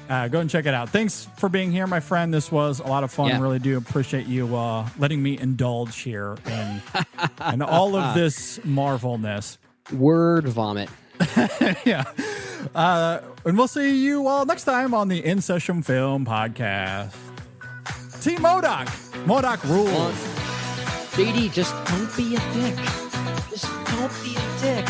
Go and check it out. Thanks for being here, my friend. This was a lot of fun. Really do appreciate you letting me indulge here in all of this Marvelness.
Word vomit.
Yeah. And we'll see you all next time on the InSession Film Podcast. Team MODOK. MODOK rules.
JD, just don't be a dick. Just don't be a dick.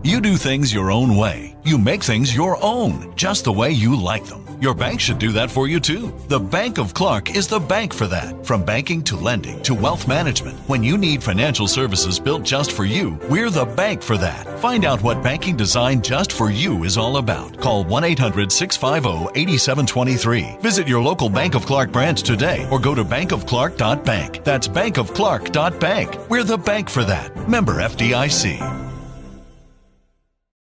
You do things your own way. You make things your own, just the way you like them. Your bank should do that for you too. The Bank of Clark is the bank for that. From banking to lending to wealth management, when you need financial services built just for you, we're the bank for that. Find out what banking designed just for you is all about. Call 1-800-650-8723. Visit your local Bank of Clark branch today or go to bankofclark.bank. That's bankofclark.bank. We're the bank for that. Member FDIC.